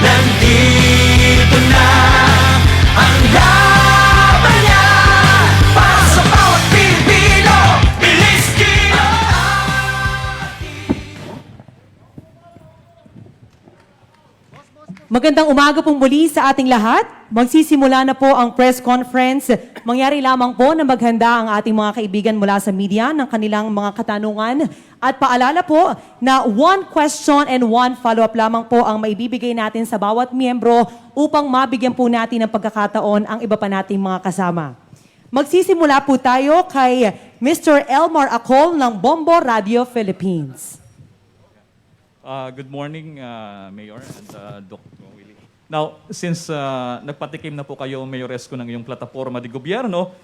nandito na ang laban niya para sa bawat Pilipino. Bilis kilo Magandang umaga pong muli sa ating lahat. Magsisimula na po ang press conference. Mangyari lamang po na maghanda ang ating mga kaibigan mula sa media ng kanilang mga katanungan. At paalala po na 1 question and 1 follow-up lamang po ang maibibigay natin sa bawat miyembro upang mabigyan po natin ng pagkakataon ang iba pa nating mga kasama. Magsisimula po tayo kay Mr. Elmar Acol ng Bombo Radio Philippines. Good morning, Mayor and Doc Willie. Now, since nagpatikim na po kayo, Mayoresco, ng iyong plataforma de gobyerno,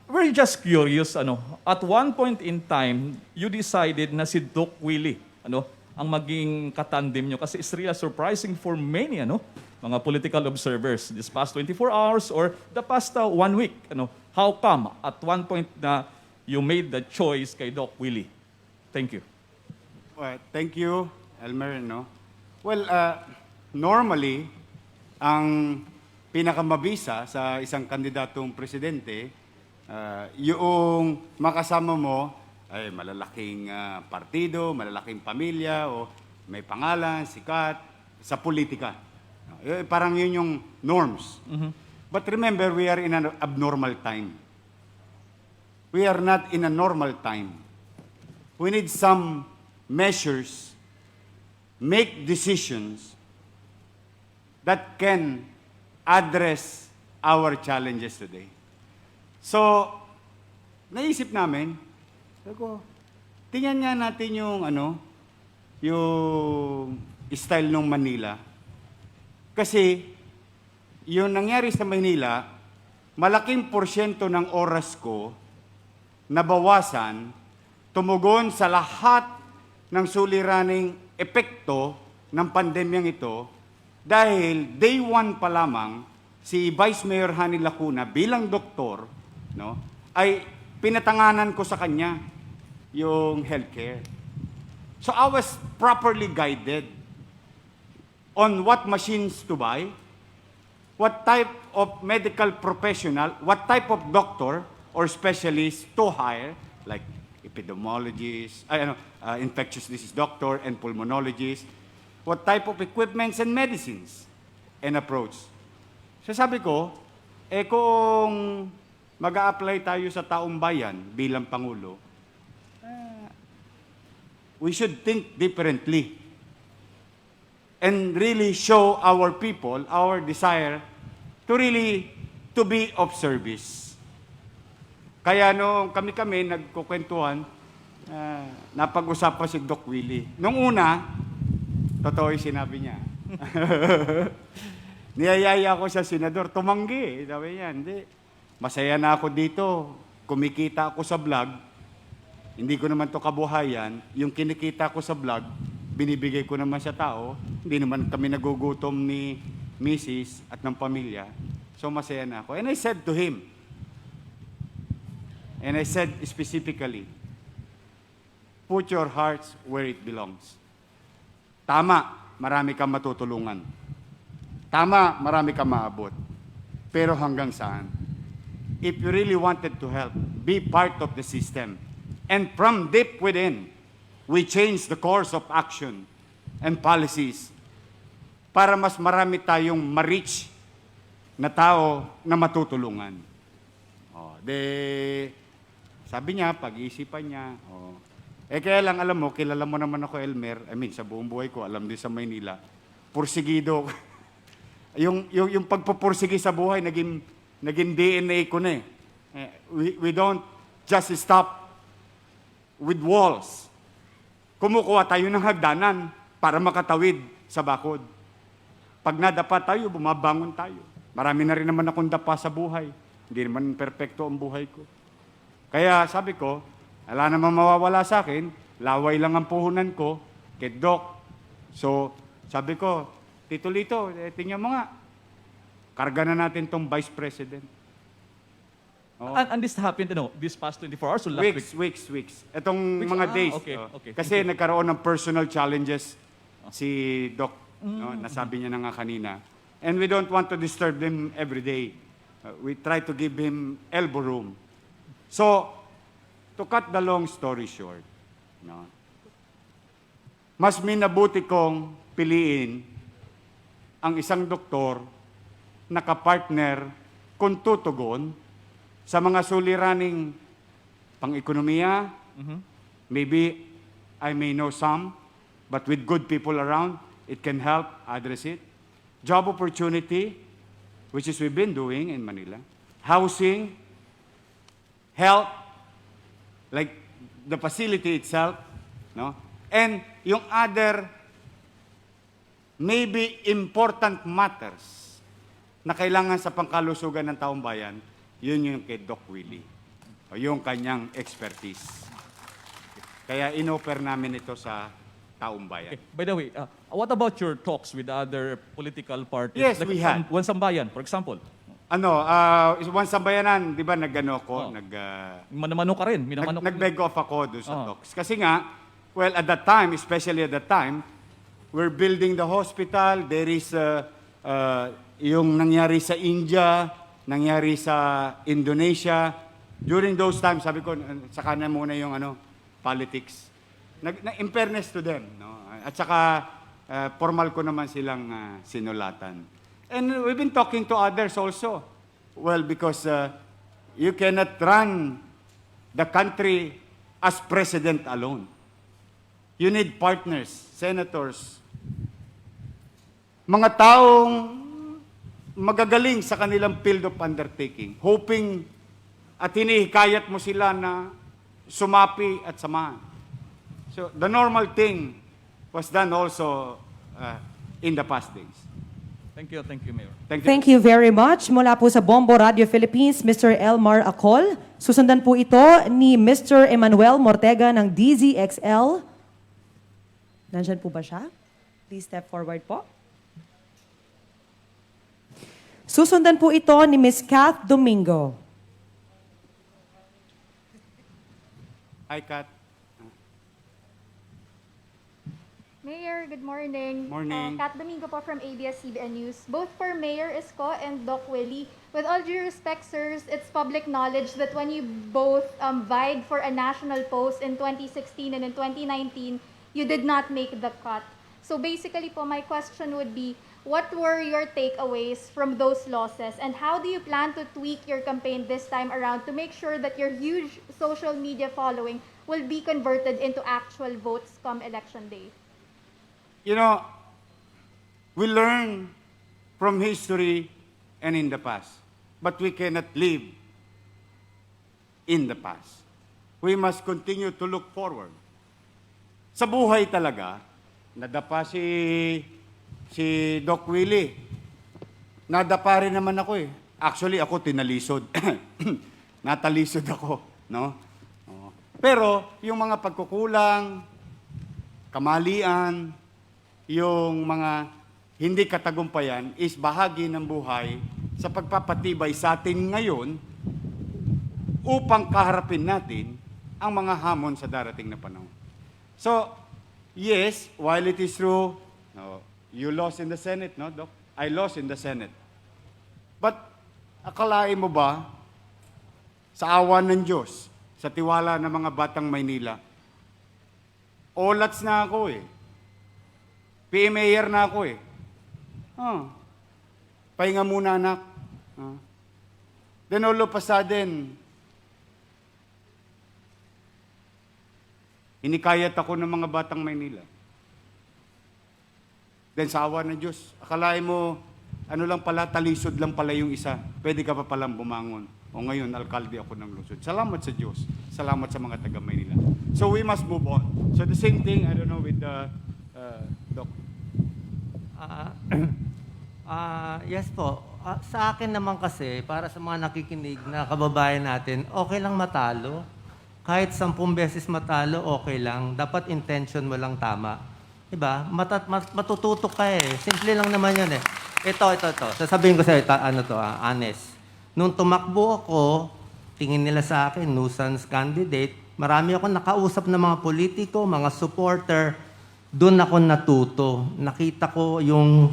we're just curious, at one point in time, you decided na si Doc Willie, ang maging kaTandem nyo. Kasi it's really surprising for many, mga political observers, this past 24 hours or the past 1 week. How come at one point na you made the choice kay Doc Willie? Thank you. Well, thank you, Elmer. Well, normally, ang pinakamabisa sa isang kandidatong presidente, yung makasama mo ay malalaking partido, malalaking pamilya, o may pangalan, sikat, sa politika. Parang yun yung norms. But remember, we are in an abnormal time. we are not in a normal time. We need some measures, make decisions that can address our challenges today. So, naisip namin, sabi ko, tingnan nga natin yung yung style ng Manila. Kasi, yung nangyari sa Manila, malaking porsyento ng oras ko nabawasan, tumugon sa lahat ng suliraning epekto ng pandemyang ito dahil day one pa lamang si Vice Mayor Hani Lacuna bilang doktor, no, ay pinatanganan ko sa kanya yung healthcare. So I was properly guided on what machines to buy, what type of medical professional, what type of doctor or specialist to hire, like epidemiologist, infectious disease doctor and pulmonologist, what type of equipments and medicines and approach. So sabi ko, kung mag-a-apply tayo sa taong bayan bilang Pangulo, we should think differently and really show our people our desire to be of service. Kaya nung kami nagkukwentuhan, napag-usapan si Doc Willie. Nung una, totoo yung sinabi niya. Niyayaya ako sa senador, tumanggi. Sabi niya, hindi. Masaya na ako dito. Kumikita ako sa vlog. Hindi ko naman to kabuhayan. Yung kinikita ko sa vlog, binibigay ko naman sa tao. Hindi naman kami nagugutom ni Mrs. at ng pamilya. So masaya na ako. And I said to him, and I said specifically, put your hearts where it belongs. Tama, marami kang matutulungan. Tama, marami kang maabot. Pero hanggang saan? If you really wanted to help, be part of the system. And from deep within, we change the course of action and policies para mas marami tayong ma-reach na tao na matutulungan. Sabi niya, pag-iisipan niya. Kaya lang, alam mo, kilala mo naman ako, Elmer. Sa buong buhay ko, alam din sa Maynila. Pursigido. yung pagpupursigi sa buhay, naging DNA ko na eh. We don't just stop with walls. Kumukuha tayo ng hagdanan para makatawid sa bakod. Pag nadapa tayo, bumabangon tayo. Marami na rin naman akong dapa sa buhay. Hindi naman perfecto ang buhay ko. Kaya sabi ko, wala namang mawawala sa akin, laway lang ang puhunan ko, kay Doc. So, sabi ko, Tito Lito, tingnan mo nga, karga na natin tong Vice President. And this happened, this past 24 hours or last week? Weeks. Itong mga days. Okay. Kasi nagkaroon ng personal challenges si Doc, nasabi niya na nga kanina. And we don't want to disturb them every day. We try to give him elbow room. So, to cut the long story short, mas minabuti kong piliin ang isang doktor na kapartner kung tutugon sa mga suliraning pang-ekonomiya. Maybe I may know some, but with good people around, it can help address it. Job opportunity, which is we've been doing in Manila. Housing, health, like the facility itself, and yung other maybe important matters na kailangan sa pangkalusugan ng taong bayan, yun yung kay Doc Willie, o yung kanyang expertise. Kaya in-offer namin ito sa taong bayan. Okay. By the way, what about your talks with other political parties? Yes, we had. One Sambayan, for example. One Sambayanan, di ba, Manamano ka rin. nag-beg off ako doon sa talks. Kasi nga, well, at that time, especially at that time, we're building the hospital. There is yung nangyari sa India, nangyari sa Indonesia. During those times, sabi ko, saka na muna yung politics. In fairness to them. At saka, formal ko naman silang sinulatan. And we've been talking to others also. Well, because you cannot run the country as president alone. You need partners, senators, mga taong magagaling sa kanilang field of undertaking, hoping at hinihikayat mo sila na sumapi at samahan. So the normal thing was done also in the past days. Thank you, Mayor. Thank you. Thank you very much. Mula po sa Bombo Radio Philippines, Mr. Elmar Acol. Susundan po ito ni Mr. Emmanuel Mortega ng DZXL. Nandyan po ba siya? Please step forward po. Susundan po ito ni Ms. Kath Domingo. Hi, Kat. Mayor, good morning. Morning. Kat Domingo po from ABS-CBN News. Both for Mayor Isko and Doc Willie, with all due respect, sirs, it's public knowledge that when you both vied for a national post in 2016 and in 2019, you did not make the cut. So basically po, my question would be, what were your takeaways from those losses, and how do you plan to tweak your campaign this time around to make sure that your huge social media following will be converted into actual votes come election day? You know, we learn from history and in the past, but we cannot live in the past. We must continue to look forward. Sa buhay talaga, nadapa si Doc Willie. Nadapa rin naman ako eh. Actually, ako tinalisod. Natalisod ako, no? Oo. Pero, yung mga pagkukulang, kamalian, yung mga hindi katagumpayan is bahagi ng buhay sa pagpapatibay sa atin ngayon upang kaharapin natin ang mga hamon sa darating na panahon. So, yes, while it is true, no, you lost in the Senate, no, Doc? I lost in the Senate. But, akalain mo ba, sa awa ng Diyos, sa tiwala ng mga batang Maynila, olats na ako eh. PMAyer na ako eh. Pahinga muna anak. Then all of a sudden, inikayat ako ng mga batang Maynila. Then sa awa ng Diyos, akalain mo, ano lang pala, talisod lang pala yung isa. Pwede ka pa palang bumangon. O ngayon, alkalde ako ng lungsod. Salamat sa Diyos. Salamat sa mga taga Maynila. So we must move on. So the same thing, I don't know, with the Doc. Yes po. Sa akin naman kasi, para sa mga nakikinig na kababayan natin, okay lang matalo. Kahit 10 beses matalo, okay lang. Dapat intention mo lang tama. Diba? Matututo ka eh. Simple lang naman yun eh. Ito. Sasabihin ko sa'yo, honest. Nung tumakbo ako, tingin nila sa akin, nuisance candidate, marami akong nakausap ng mga politiko, mga supporter. Doon ako natuto. Nakita ko yung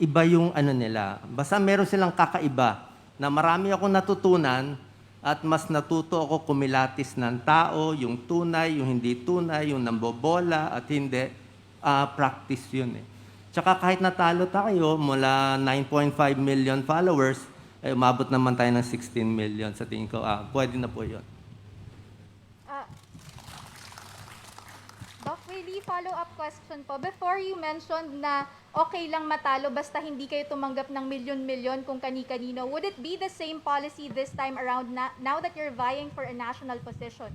iba yung ano nila. Basta meron silang kakaiba na marami akong natutunan at mas natuto ako kumilatis ng tao, yung tunay, yung hindi tunay, yung nambobola at hindi. Practice yun eh. Tsaka kahit natalo tayo mula 9.5 million followers, umabot naman tayo ng 16 million sa tingin ko. Pwede na po yun. Doc Willie, follow-up question po. Before you mentioned na okay lang matalo basta hindi kayo tumanggap ng milyon-milyon kung kani-kanino, would it be the same policy this time around now that you're vying for a national position?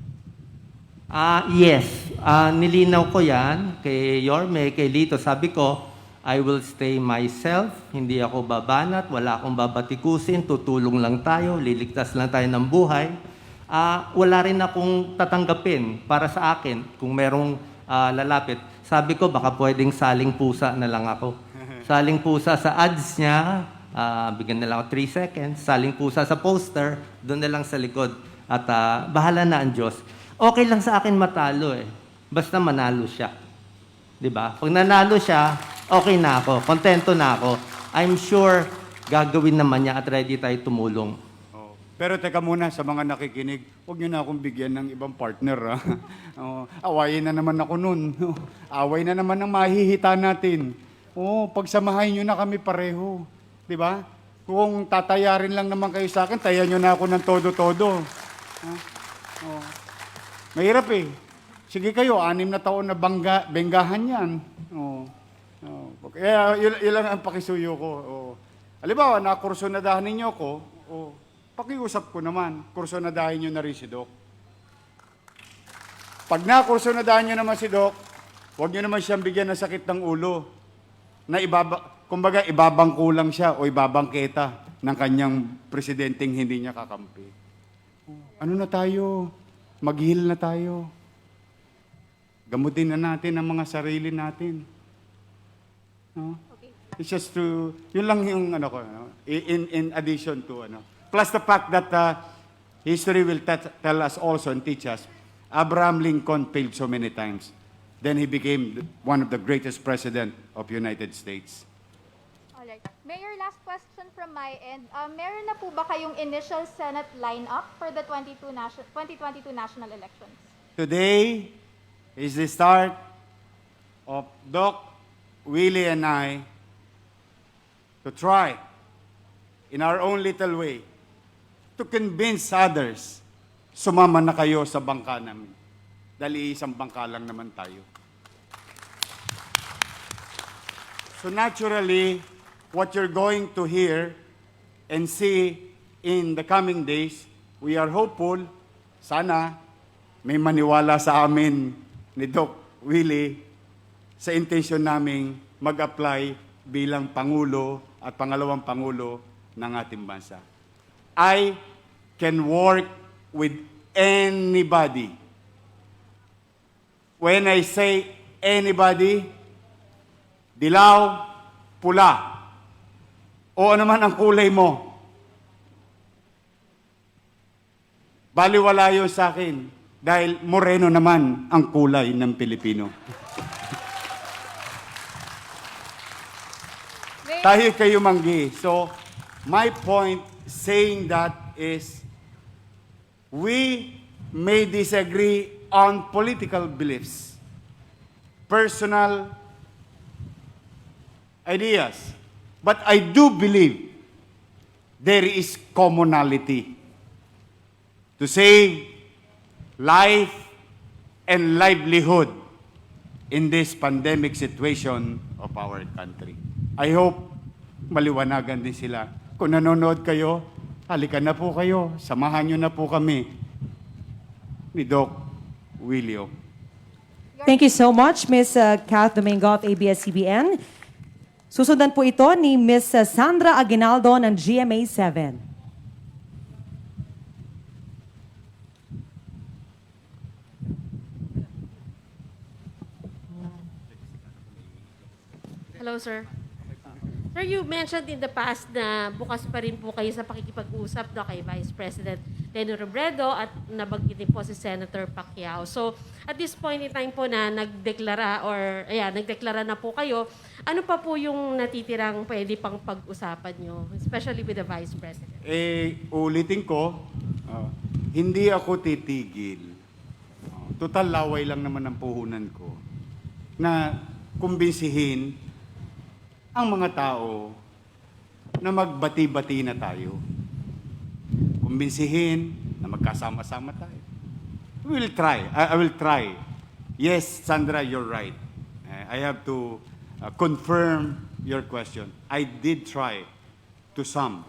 Yes. Nilinaw ko yan kay Yorme, kay Lito. Sabi ko, I will stay myself. Hindi ako babanat. Wala akong babatikusin. Tutulong lang tayo. Liligtas lang tayo ng buhay. Wala rin akong tatanggapin para sa akin kung merong lalapit. Sabi ko, baka pwedeng saling pusa na lang ako. Saling pusa sa ads niya, bigyan na lang ako 3 seconds. Saling pusa sa poster, doon na lang sa likod. At bahala na ang Diyos. Okay lang sa akin matalo eh. Basta manalo siya. 'Di ba? Pag nanalo siya, okay na ako. Kontento na ako. I'm sure gagawin naman niya at ready tayo tumulong. Pero teka muna, sa mga nakikinig, huwag niyo na akong bigyan ng ibang partner. Awayin na naman ako nun. Away na naman ang mahihita natin. Pagsamahin niyo na kami pareho. Di ba? Kung tatayarin lang naman kayo sa akin, tayan niyo na ako ng todo-todo. Oh. Mahirap eh. Sige kayo, 6 na taon na benggahan yan. Oh. Oh. Kaya yun lang ang pakisuyo ko. Oh. Halimbawa, nakursunadahan ninyo ko, oh, pakiusap ko naman, kursunadahin nyo na rin si Doc. Pag nakursunadahan nyo naman si Doc, huwag nyo naman siyang bigyan ng sakit ng ulo. Na kumbaga, ibabangko lang siya o ibabangketa ng kanyang presidenteng hindi niya kakampi. Ano na tayo? Mag-heal na tayo. Gamutin na natin ang mga sarili natin. No? It's just to, yun lang yung ano ko, no? In addition to, ano. Plus the fact that history will tell us also and teach us, Abraham Lincoln failed so many times. Then he became one of the greatest president of United States. Alright. Mayor, last question from my end. Meron na po ba kayong initial Senate lineup for the 2022 national elections? Today is the start of Doc Willie and I to try, in our own little way, to convince others, sumama na kayo sa bangka namin. Dahil isang bangka lang naman tayo. So naturally, what you're going to hear and see in the coming days, we are hopeful, sana may maniwala sa amin ni Doc Willie sa intensyon naming mag-apply bilang Pangulo at pangalawang Pangulo ng ating bansa. I can work with anybody. When I say anybody, dilaw, pula, o ano man ang kulay mo, baliwala yun sa akin dahil moreno naman ang kulay ng Pilipino. Tayo kayo manggi. So, my point saying that is, we may disagree on political beliefs, personal ideas, but I do believe there is commonality to save life and livelihood in this pandemic situation of our country. I hope maliwanagan din sila. Kung nanonood kayo, halika na po kayo. Samahan nyo na po kami ni Doc Willie Ong. Thank you so much, Ms. Kath Domingo of ABS-CBN. Susundan po ito ni Ms. Sandra Aguinaldo ng GMA7. Hello, sir. Sir, you mentioned in the past na bukas pa rin po kayo sa pakikipag-usap kay Vice President Leni Robredo at nabanggit din po si Senator Pacquiao. So, at this point in time po na nagdeklara na po kayo, ano pa po yung natitirang pwede pang pag-usapan nyo, especially with the Vice President? Ulitin ko, hindi ako titigil. Total laway lang naman ang puhunan ko na kumbinsihin ang mga tao na magbati-bati na tayo. Kumbinsihin na magkasama-sama tayo. We will try. I will try. Yes, Sandra, you're right. I have to confirm your question. I did try to some.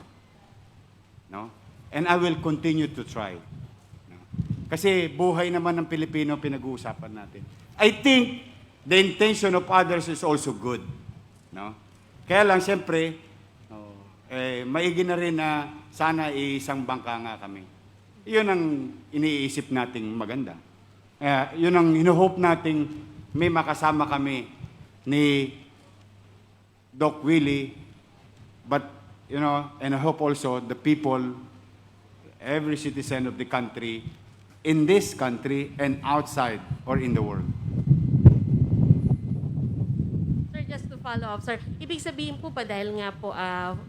No? And I will continue to try. No? Kasi buhay naman ng Pilipino pinag-uusapan natin. I think the intention of others is also good. No? Kaya lang, siyempre, maigi na rin na sana isang bangka nga kami. Yun ang iniisip nating maganda. Yun ang hinuhope nating may makasama kami ni Doc Willie, but, and I hope also the people, every citizen of the country, in this country and outside or in the world. Just to follow up, sir, ibig sabihin po pa dahil nga po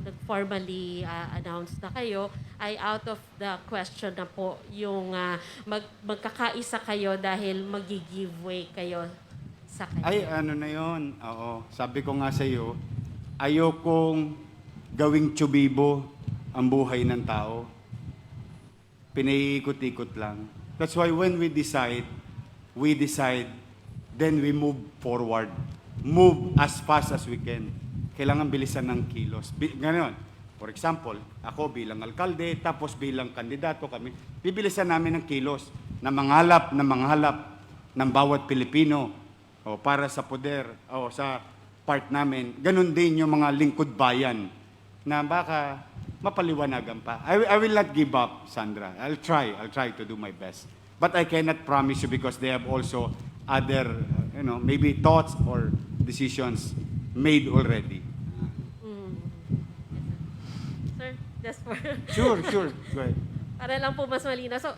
nag-formally announced na kayo, ay out of the question na po yung magkakaisa kayo dahil mag-giveaway kayo sa kanya? Ay, ano na yun? Oo. Sabi ko nga sa iyo, ayokong gawing tsubibo ang buhay ng tao. Pinaiikot-ikot lang. That's why when we decide, then we move forward. Move as fast as we can. Kailangan bilisan ng kilos. Ganon. For example, ako bilang alkalde, tapos bilang kandidato kami, bibilisan namin ng kilos na manghalap ng bawat Pilipino o para sa poder o sa part namin. Ganon din yung mga lingkod bayan na baka mapaliwanagan pa. I will not give up, Sandra. I'll try to do my best. But I cannot promise you because they have also other, maybe thoughts or decisions made already. Sir, just for... Sure. Go ahead. Para lang po mas malinaw. So,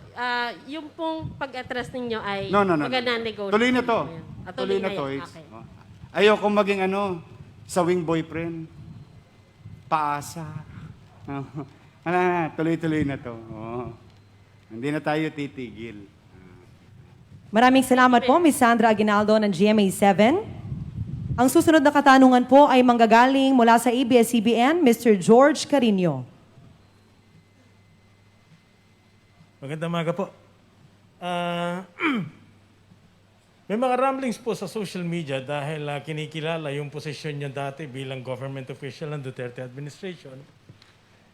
yung pong pag-atras ninyo ay No. mag-negotiate. Tuloy na to. Tuloy na to. yan. Okay. Ayoko maging sawing boyfriend. Paasa. Tuloy-tuloy na to. Hindi na tayo titigil. Maraming salamat po, Ms. Sandra Aguinaldo ng GMA7. Ang susunod na katanungan po ay manggagaling mula sa ABS-CBN, Mr. George Carino. Magandang umaga po. May mga ramblings po sa social media dahil kinikilala yung posisyon niya dati bilang government official ng Duterte administration.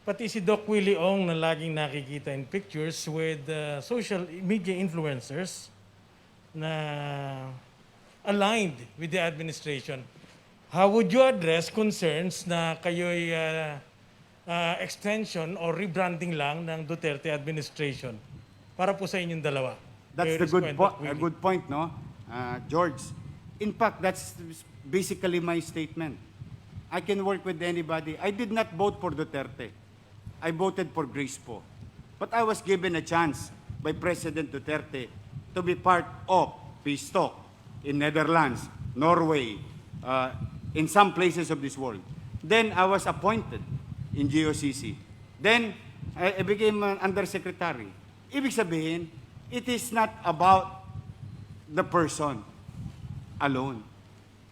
Pati si Doc Willie Ong na laging nakikita in pictures with social media influencers na aligned with the administration. How would you address concerns na kayo'y extension or rebranding lang ng Duterte administration para po sa inyong dalawa? That's a good point, no, George? In fact, that's basically my statement. I can work with anybody. I did not vote for Duterte. I voted for Grace po. But I was given a chance by President Duterte to be part of peace talk in Netherlands, Norway, in some places of this world. Then I was appointed in GOCC. Then I became an undersecretary. Ibig sabihin, it is not about the person alone.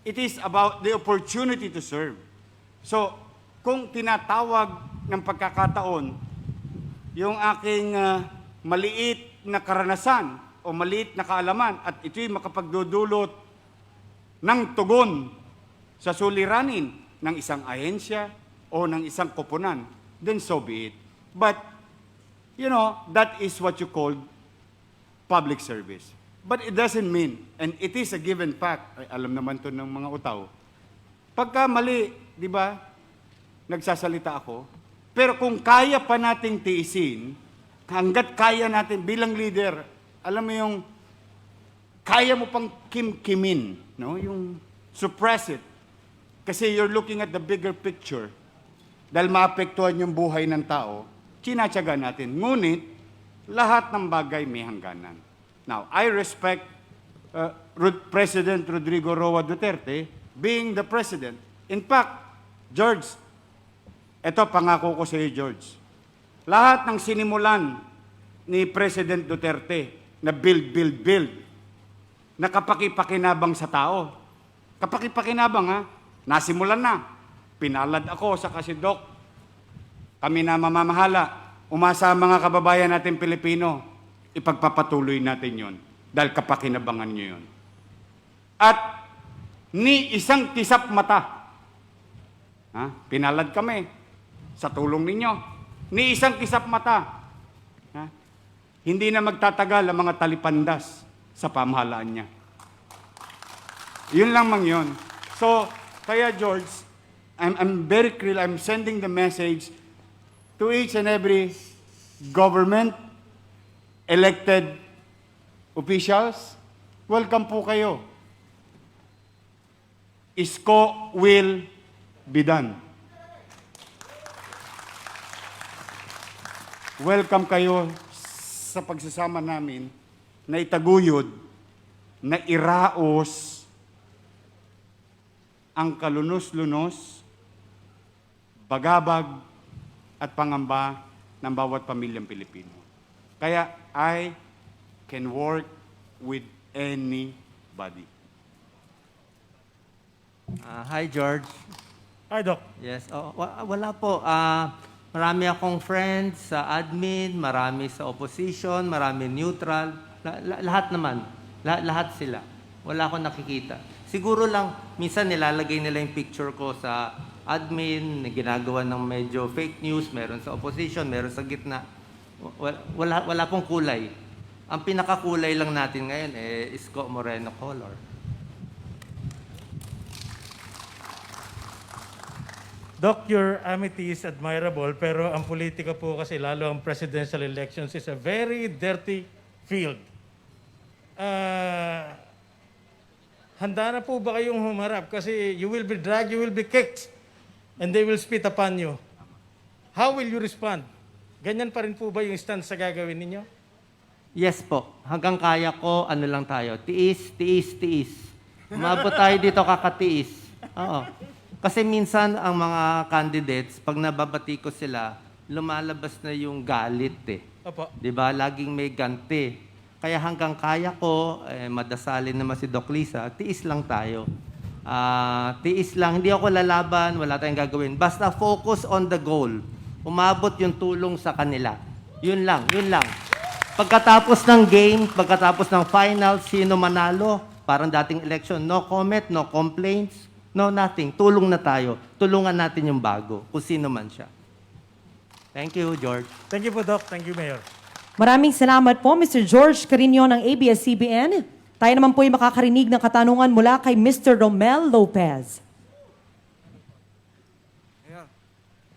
It is about the opportunity to serve. So, kung tinatawag ng pagkakataon yung aking maliit na karanasan o maliit na kaalaman at ito'y makapagdudulot ng tugon sa suliranin ng isang ahensya o ng isang koponan, then so be it. But, that is what you call public service. But it doesn't mean, and it is a given fact, ay, alam naman to ng mga utaw, pagka mali, di ba, nagsasalita ako, pero kung kaya pa nating tiisin, hanggat kaya natin bilang leader, alam mo yung kaya mo pang kimkimin, no? Yung suppress it. Kasi you're looking at the bigger picture. Dahil maapektuhan yung buhay ng tao, tinatyaga natin. Ngunit, lahat ng bagay may hangganan. Now, I respect President Rodrigo Roa Duterte being the president. In fact, George, ito pangako ko sa iyo, George. Lahat ng sinimulan ni President Duterte na build, nakapakipakinabang sa tao. Kapakipakinabang, ha? Nasimulan na. Pinalad ako sa si Doc. Kami na mamamahala. Umasa ang mga kababayan natin Pilipino. Ipagpapatuloy natin yon dahil kapakinabangan nyo yun. At ni isang kisap mata, pinalad kami sa tulong ninyo. Ni isang kisap mata, hindi na magtatagal ang mga talipandas sa pamahalaan niya. Yun lamang yun. So, kaya George, I'm very clear, I'm sending the message to each and every government, elected officials, welcome po kayo. Isko will be done. Welcome kayo sa pagsasama namin na itaguyod, na iraos ang kalunos-lunos, bagabag at pangamba ng bawat pamilyang Pilipino. Kaya I can work with anybody. Hi, George. Hi, Doc. Yes, wala po. Marami akong friends sa admin, marami sa opposition, marami neutral. lahat naman. Lahat sila. Wala akong nakikita. Siguro lang, minsan nilalagay nila yung picture ko sa admin, ginagawa ng medyo fake news, meron sa opposition, meron sa gitna. Wala pong kulay. Ang pinakakulay lang natin ngayon Isko Moreno color. Doc, your amity is admirable, pero ang politika po kasi, lalo ang presidential elections, is a very dirty field. Handa na po ba kayong humarap? Kasi you will be dragged, you will be kicked, and they will spit upon you. How will you respond? Ganyan pa rin po ba yung stance sa gagawin ninyo? Yes po. Hanggang kaya ko, ano lang tayo. Tiis, tiis, tiis. Umabot tayo dito kakatiis. Oo. Kasi minsan ang mga candidates, pag nababati ko sila, lumalabas na yung galit eh. Opo. Di ba? Laging may ganti. Kaya hanggang kaya ko, madasalin naman si Doc Lisa, tiis lang tayo. Tiis lang. Hindi ako lalaban, wala tayong gagawin. Basta focus on the goal. Umabot yung tulong sa kanila. Yun lang, yun lang. Pagkatapos ng game, pagkatapos ng final, sino manalo? Parang dating election, no comment, no complaints, no nothing. Tulong na tayo. Tulungan natin yung bago, kung sino man siya. Thank you, George. Thank you po, Doc. Thank you, Mayor. Maraming salamat po, Mr. George Carino ng ABS-CBN. Tayo naman po ay makakarinig ng katanungan mula kay Mr. Romel Lopez.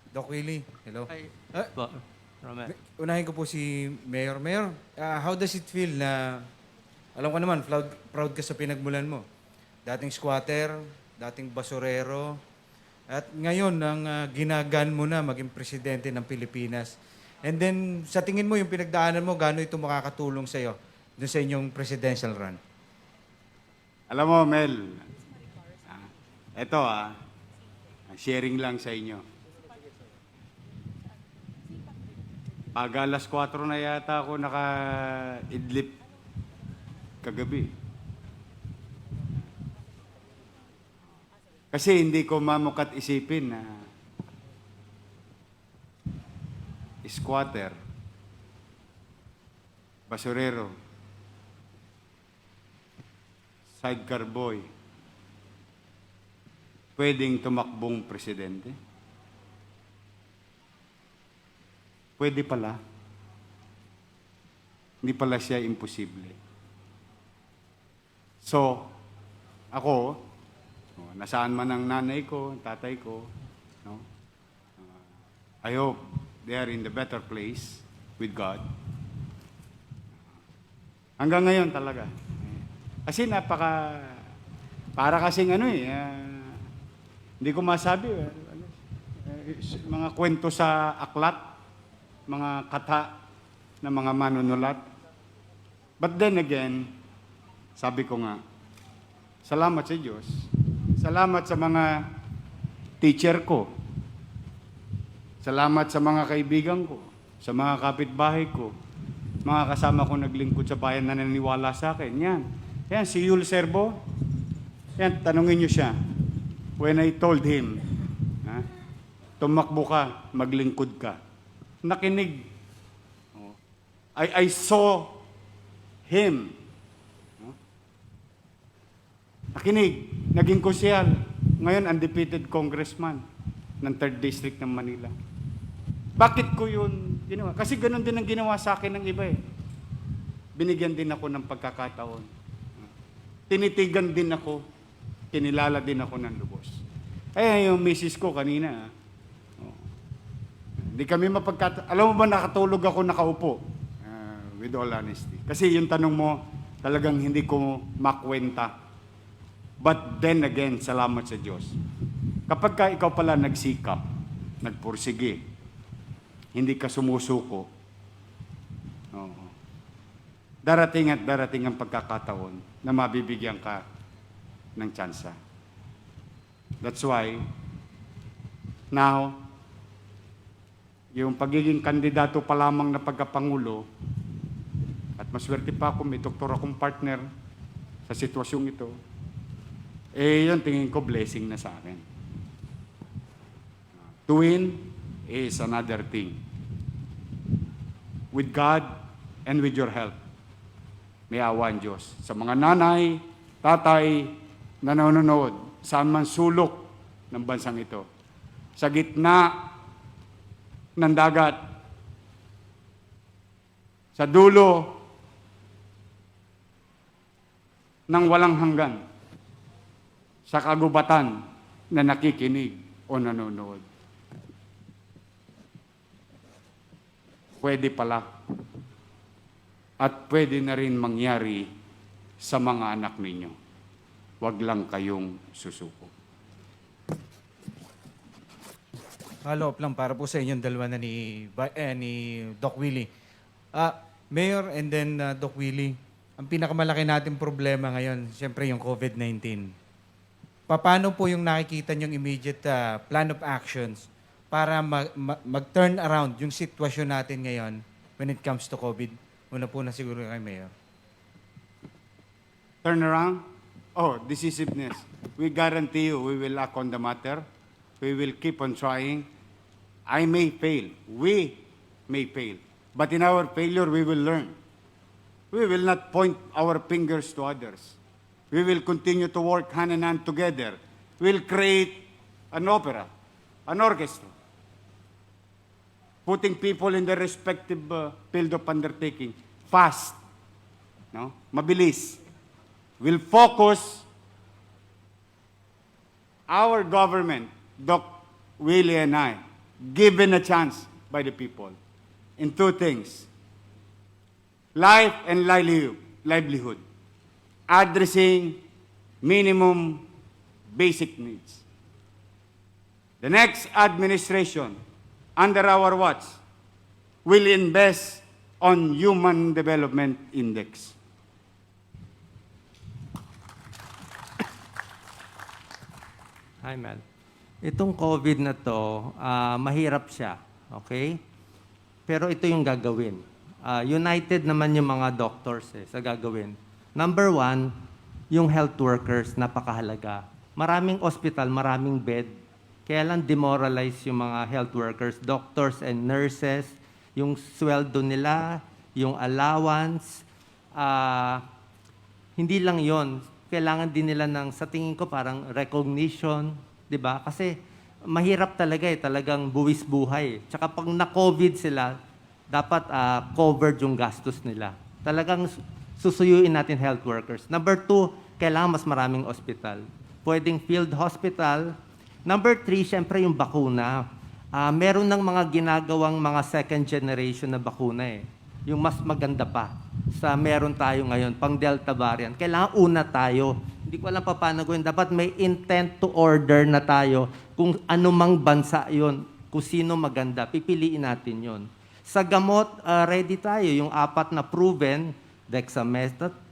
Doc Willie, hello. Ay, Romel. Unahin ko po si Mayor. Mayor, how does it feel na, alam ko naman, proud ka sa pinagmulan mo. Dating squatter, dating basurero, at ngayon, ang ginagan mo na maging presidente ng Pilipinas. And then, sa tingin mo, yung pinagdaanan mo, gaano ito makakatulong sa iyo dun sa inyong presidential run? Alam mo, Mel, eto sharing lang sa inyo. Pag alas 4 na yata ako naka-idlip kagabi. Kasi hindi ko mamukat isipin na squatter, basurero, sidecar boy, pwedeng tumakbong presidente? Pwede pala. Hindi pala siya imposible. So, ako, nasaan man ang nanay ko, tatay ko, no? I hope they are in the better place with God. Hanggang ngayon talaga. Kasi para kasing hindi ko masabi, mga kwento sa aklat, mga kata ng mga manunulat. But then again, sabi ko nga, salamat sa Diyos. Salamat sa mga teacher ko. Salamat sa mga kaibigan ko, sa mga kapitbahay ko, mga kasama ko naglingkod sa bayan na naniniwala sa akin. Yan. Yan, si Yul Serbo. Yan, tanungin niyo siya. When I told him, tumakbo ka, maglingkod ka. Nakinig. I saw him. Nakinig. Naging konsyal. Ngayon, undefeated congressman ng 3rd District ng Manila. Bakit ko yun ginawa? Kasi ganun din ang ginawa sa akin ng iba eh. Binigyan din ako ng pagkakataon. Tinitigan din ako. Kinilala din ako ng lubos. Ay, yung misis ko kanina, hindi kami alam mo ba, nakatulog ako nakaupo? With all honesty. Kasi yung tanong mo, talagang hindi ko makwenta. But then again, salamat sa Diyos. Kapag ka ikaw pala nagsikap, nagpursige, hindi ka sumusuko, darating at darating ang pagkakataon na mabibigyan ka ng tsansa. That's why, now, yung pagiging kandidato pa lamang na pagkapangulo, at maswerte pa ako, may doktor akong partner sa sitwasyong ito, yun tingin ko blessing na sa akin. To win is another thing. With God and with your help. may awa ang Diyos. Sa mga nanay, tatay, na nanonood, saan man sulok ng bansang ito, sa gitna ng dagat, sa dulo ng walang hanggan, sa kagubatan na nakikinig o nanonood. Pwede pala at pwede na rin mangyari sa mga anak ninyo. Huwag lang kayong susuko. Follow up lang para po sa inyong dalawa na ni Doc Willie. Mayor and then Doc Willie, ang pinakamalaki nating problema ngayon, siyempre yung COVID-19. Paano po yung nakikita niyong immediate plan of actions para mag-turn around yung sitwasyon natin ngayon when it comes to COVID? Una po na siguro kay Mayor. Turn around. Oh, decisiveness. We guarantee you we will act on the matter. We will keep on trying. I may fail. We may fail. But in our failure, we will learn. We will not point our fingers to others. We will continue to work hand in hand together. We'll create an opera, an orchestra, putting people in their respective field of undertaking. Fast, no? Mabilis. We'll focus our government, Doc Willie and I, given a chance by the people, in two things: life and livelihood, addressing minimum basic needs. The next administration, under our watch, will invest on Human Development Index. Hi, Mel. Itong COVID na to, mahirap siya, okay? Pero ito yung gagawin. United naman yung mga doctors sa gagawin. Number one, yung health workers, napakahalaga. Maraming hospital, maraming bed. Kaya lang demoralize yung mga health workers, doctors and nurses, yung sweldo nila, yung allowance. Hindi lang yon, kailangan din nila ng, sa tingin ko, parang recognition, di ba? Kasi mahirap talaga talagang buwis buhay. Tsaka pag na-COVID sila, dapat covered yung gastos nila. Talagang susuyuin natin health workers. Number two, kailangan mas maraming hospital. Pwedeng field hospital. Number three, syempre yung bakuna. Meron ng mga ginagawang mga second generation na bakuna Yung mas maganda pa sa meron tayo ngayon, pang Delta variant. Kailangan una tayo. Hindi ko alam pa paano gawin. Dapat may intent to order na tayo kung anumang bansa yon, kung sino maganda. Pipiliin natin yon. Sa gamot, ready tayo. Yung 4 na proven,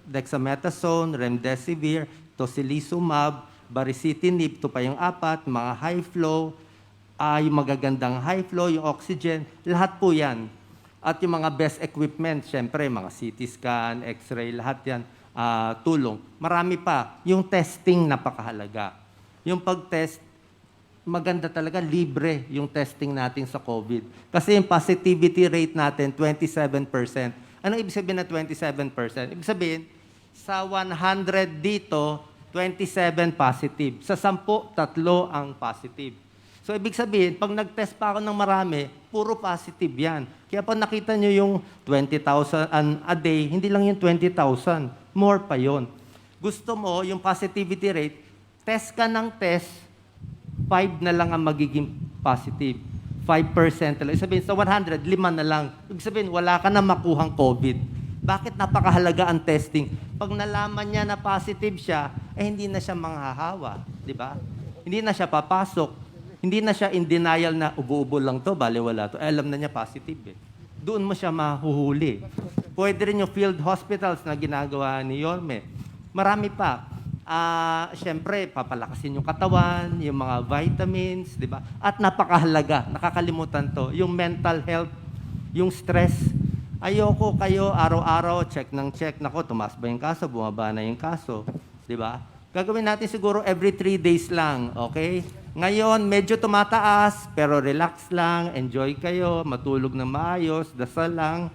dexamethasone, remdesivir, tocilizumab, baricitinib, ito pa yung 4, mga high flow, yung magagandang high flow, yung oxygen, lahat po yan. At yung mga best equipment, syempre, mga CT scan, X-ray, lahat yan, tulong. Marami pa. Yung testing, napakahalaga. Yung pag-test, maganda talaga, libre yung testing natin sa COVID. Kasi yung positivity rate natin, 27%. Anong ibig sabihin na 27%? Ibig sabihin, sa 100 dito, 27 positive. Sa 10, 3 ang positive. So, ibig sabihin, pag nag-test pa ako ng marami, puro positive yan. Kaya pag nakita nyo yung 20,000 a day, hindi lang yung 20,000. More pa yon. Gusto mo, yung positivity rate, test ka ng test, 5 na lang ang magiging positive. 5% lang. Ibig sabihin, sa 100, 5 na lang. Ibig sabihin, wala ka na makuhang COVID. Bakit napakahalaga ang testing? Pag nalaman niya na positive siya, hindi na siya manghahawa. Di ba? Hindi na siya papasok. Hindi na siya in denial na ubo-ubo lang to, baliwala to. Alam na niya positive Doon mo siya mahuhuli. Pwede rin yung field hospitals na ginagawa ni Yorme. Marami pa. Siyempre, papalakasin yung katawan, yung mga vitamins, di ba? At napakahalaga, nakakalimutan to, yung mental health, yung stress. Ayoko kayo araw-araw, check ng check. Nako, tumaas ba yung kaso? Bumaba na yung kaso. Di ba? Gagawin natin siguro every 3 days lang, okay? Ngayon, medyo tumataas, pero relax lang, enjoy kayo, matulog ng maayos, dasal lang.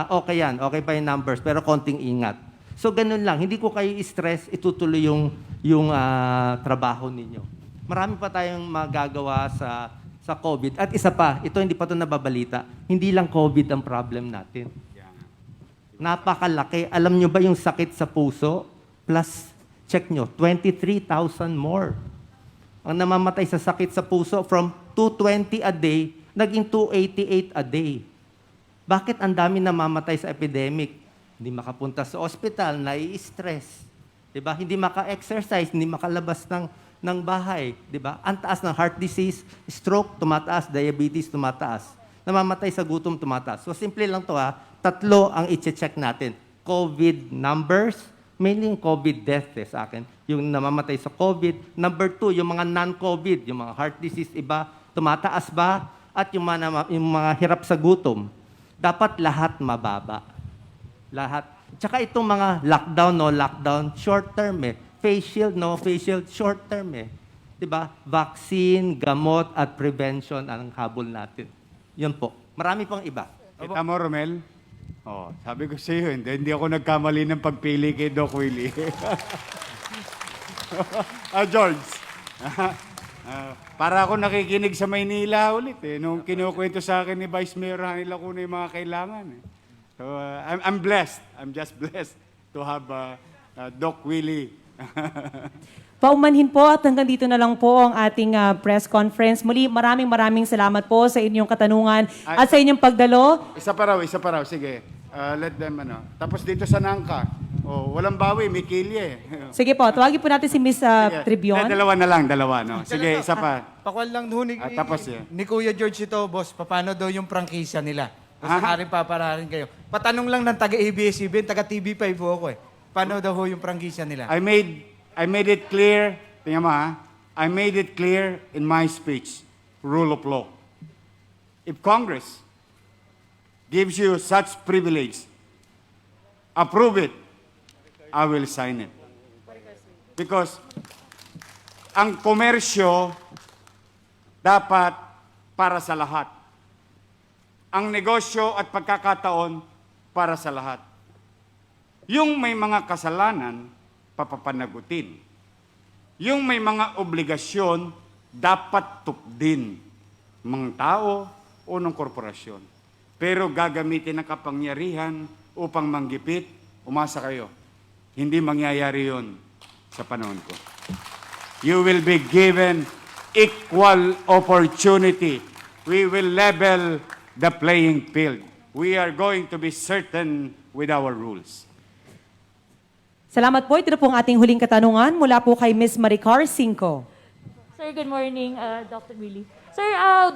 Okay yan, okay pa yung numbers, pero konting ingat. So ganun lang, hindi ko kayo stress, itutuloy yung trabaho ninyo. Marami pa tayong magagawa sa COVID. At isa pa, ito hindi pa ito nababalita, hindi lang COVID ang problem natin. Napakalaki. Alam nyo ba yung sakit sa puso? Plus, check nyo, 23,000 more. Ang namamatay sa sakit sa puso from 220 a day, naging 288 a day. Bakit ang dami namamatay sa epidemic? Hindi makapunta sa ospital, nai-stress. Diba? Hindi maka-exercise, hindi makalabas ng bahay. Diba? Ang taas ng heart disease, stroke, tumataas, diabetes, tumataas. Namamatay sa gutom, tumataas. So simple lang to ha. 3 ang i-check natin. COVID numbers, mainly yung COVID death sa akin. Yung namamatay sa COVID. Number 2, yung mga non-COVID, yung mga heart disease, iba, tumataas ba? At yung mga hirap sa gutom. Dapat lahat mababa. Lahat. Tsaka itong mga lockdown, no lockdown, short term Face shield, no face shield, short term Diba? Vaccine, gamot, at prevention ang habol natin. Yun po. Marami pang iba. Kita mo, Romel? Oh, sabi ko sa iyo, hindi ako nagkamali ng pagpili kay Doc Willie. George. Para ako nakikinig sa Maynila ulit nung kinukwento sa akin ni Vice Mayor Hani Lacuna yung mga kailangan. So, I'm blessed. I'm just blessed to have Doc Willie. Paumanhin po at hanggang dito na lang po ang ating press conference. Muli, maraming salamat po sa inyong katanungan at sa inyong pagdalo. Isa pa raw. Sige. Let them, Tapos dito sa Nangka. Oh, walang bawi, may kilye. Sige po, tawagin po natin si Miss Tribion. Dalawa na lang, no? Sige, isa pa. Pakwal lang ho tapos yan. ni Kuya George ito, boss, paano daw yung prangkisa nila? Tapos papararin kayo. Patanong lang ng taga-ABS-CBN, taga-TV5 po ako Paano daw ho yung prangkisa nila? I made it clear, tingnan mo I made it clear in my speech, rule of law. If Congress gives you such privilege, approve it, I will sign it. Because ang komersyo dapat para sa lahat. Ang negosyo at pagkakataon para sa lahat. Yung may mga kasalanan, papapanagutin. Yung may mga obligasyon, dapat tupdin mga tao o ng korporasyon. Pero gagamitin ang kapangyarihan upang manggipit, umasa kayo. Hindi mangyayari yon sa panahon ko. You will be given equal opportunity. We will level the playing field. We are going to be certain with our rules. Salamat po. Ito na po ang ating huling katanungan mula po kay Miss Maricar Cinco. Sir, good morning, Dr. Willie. Sir,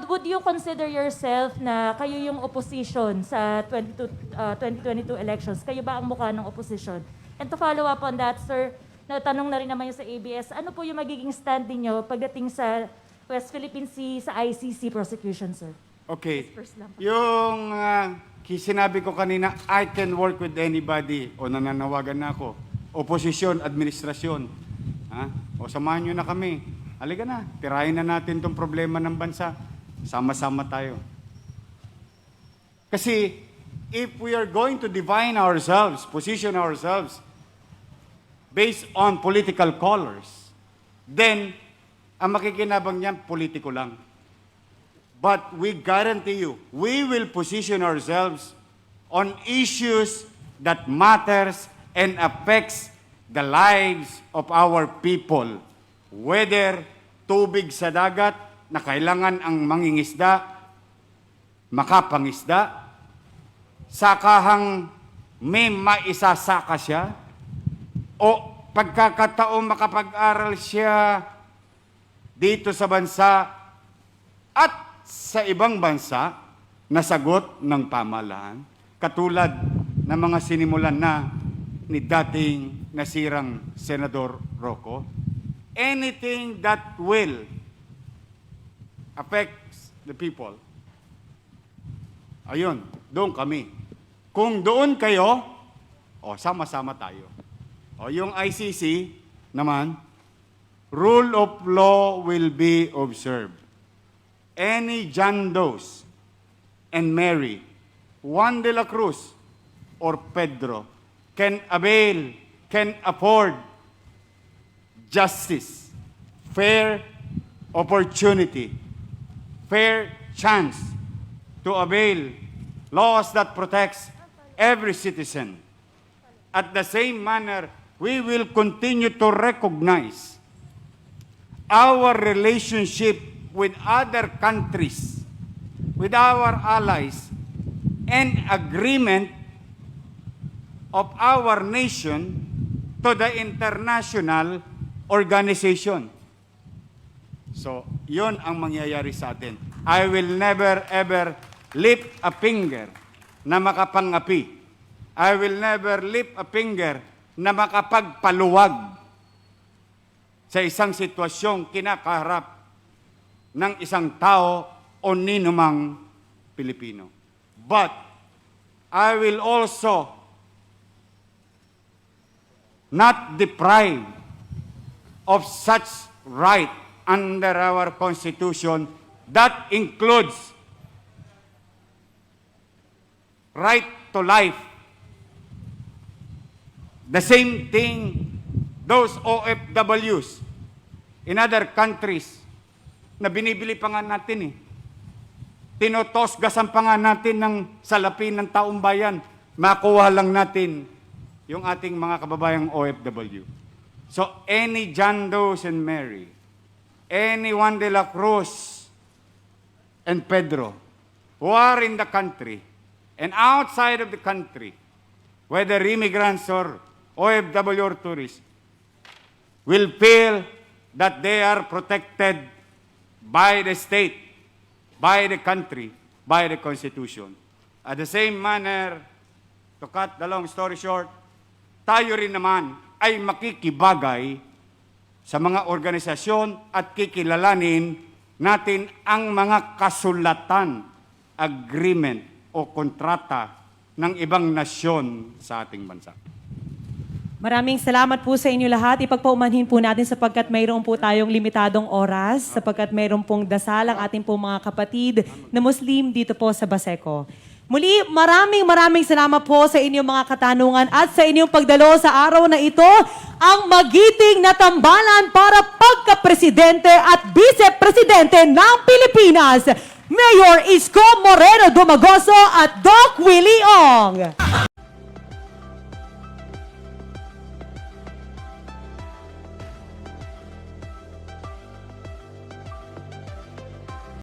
would you consider yourself na kayo yung opposition sa 2022 elections? Kayo ba ang mukha ng opposition? And to follow up on that, sir, natanong na rin naman yung sa ABS, ano po yung magiging stand ninyo pagdating sa West Philippine Sea sa ICC prosecution, sir? Okay. First lang po. Yung sinabi ko kanina, I can work with anybody o nananawagan na ako. Oposisyon, administrasyon. O samahan nyo na kami. Halika na, tirahin na natin itong problema ng bansa. Sama-sama tayo. Kasi if we are going to define ourselves, position ourselves, based on political colors, then ang makikinabang niyan, politiko lang. But we guarantee you, we will position ourselves on issues that matters and affects the lives of our people. Whether tubig sa dagat na kailangan ang mangingisda, makapangisda, sakahang may maisasaka siya, o pagkakataong makapag-aral siya dito sa bansa at sa ibang bansa na sagot ng pamahalaan, katulad ng mga sinimulan na ni dating nasirang Senador Rocco. Anything that will affect the people, ayun, doon kami. Kung doon kayo, sama-sama tayo. Yung ICC naman, rule of law will be observed. Any John Does and Mary, Juan de la Cruz, or Pedro, can avail, can afford justice, fair opportunity, fair chance to avail laws that protects every citizen. At the same manner, we will continue to recognize our relationship with other countries, with our allies, and agreement of our nation to the international organization. So, yun ang mangyayari sa atin. I will never ever lift a finger na makapangapi. I will never lift a finger na makapagpaluwag sa isang sitwasyong kinakaharap ng isang tao o ninumang Pilipino. But I will also not deprive of such right under our Constitution that includes right to life. The same thing, those OFWs in other countries na binibili pa nga natin tinotosgasan pa nga natin ng salapi ng taong bayan, makuha lang natin yung ating mga kababayang OFW. So, any John Doe and Mary, any Juan de la Cruz and Pedro who are in the country and outside of the country, whether immigrants or OFW or tourists, will feel that they are protected by the state, by the country, by the Constitution. At the same manner, to cut the long story short, tayo rin naman ay makikibagay sa mga organisasyon at kikilalanin natin ang mga kasulatan, agreement o kontrata ng ibang nasyon sa ating bansa. Maraming salamat po sa inyo lahat. Ipagpaumanhin po natin sapagkat mayroon po tayong limitadong oras, sapagkat mayroon pong dasal ang ating pong mga kapatid na Muslim dito po sa Baseco. Muli, maraming salamat po sa inyong mga katanungan at sa inyong pagdalo sa araw na ito, ang magiting na tambalan para pagka-presidente at vice-presidente ng Pilipinas, Mayor Isko, Moreno, Domagoso at Doc Willie Ong.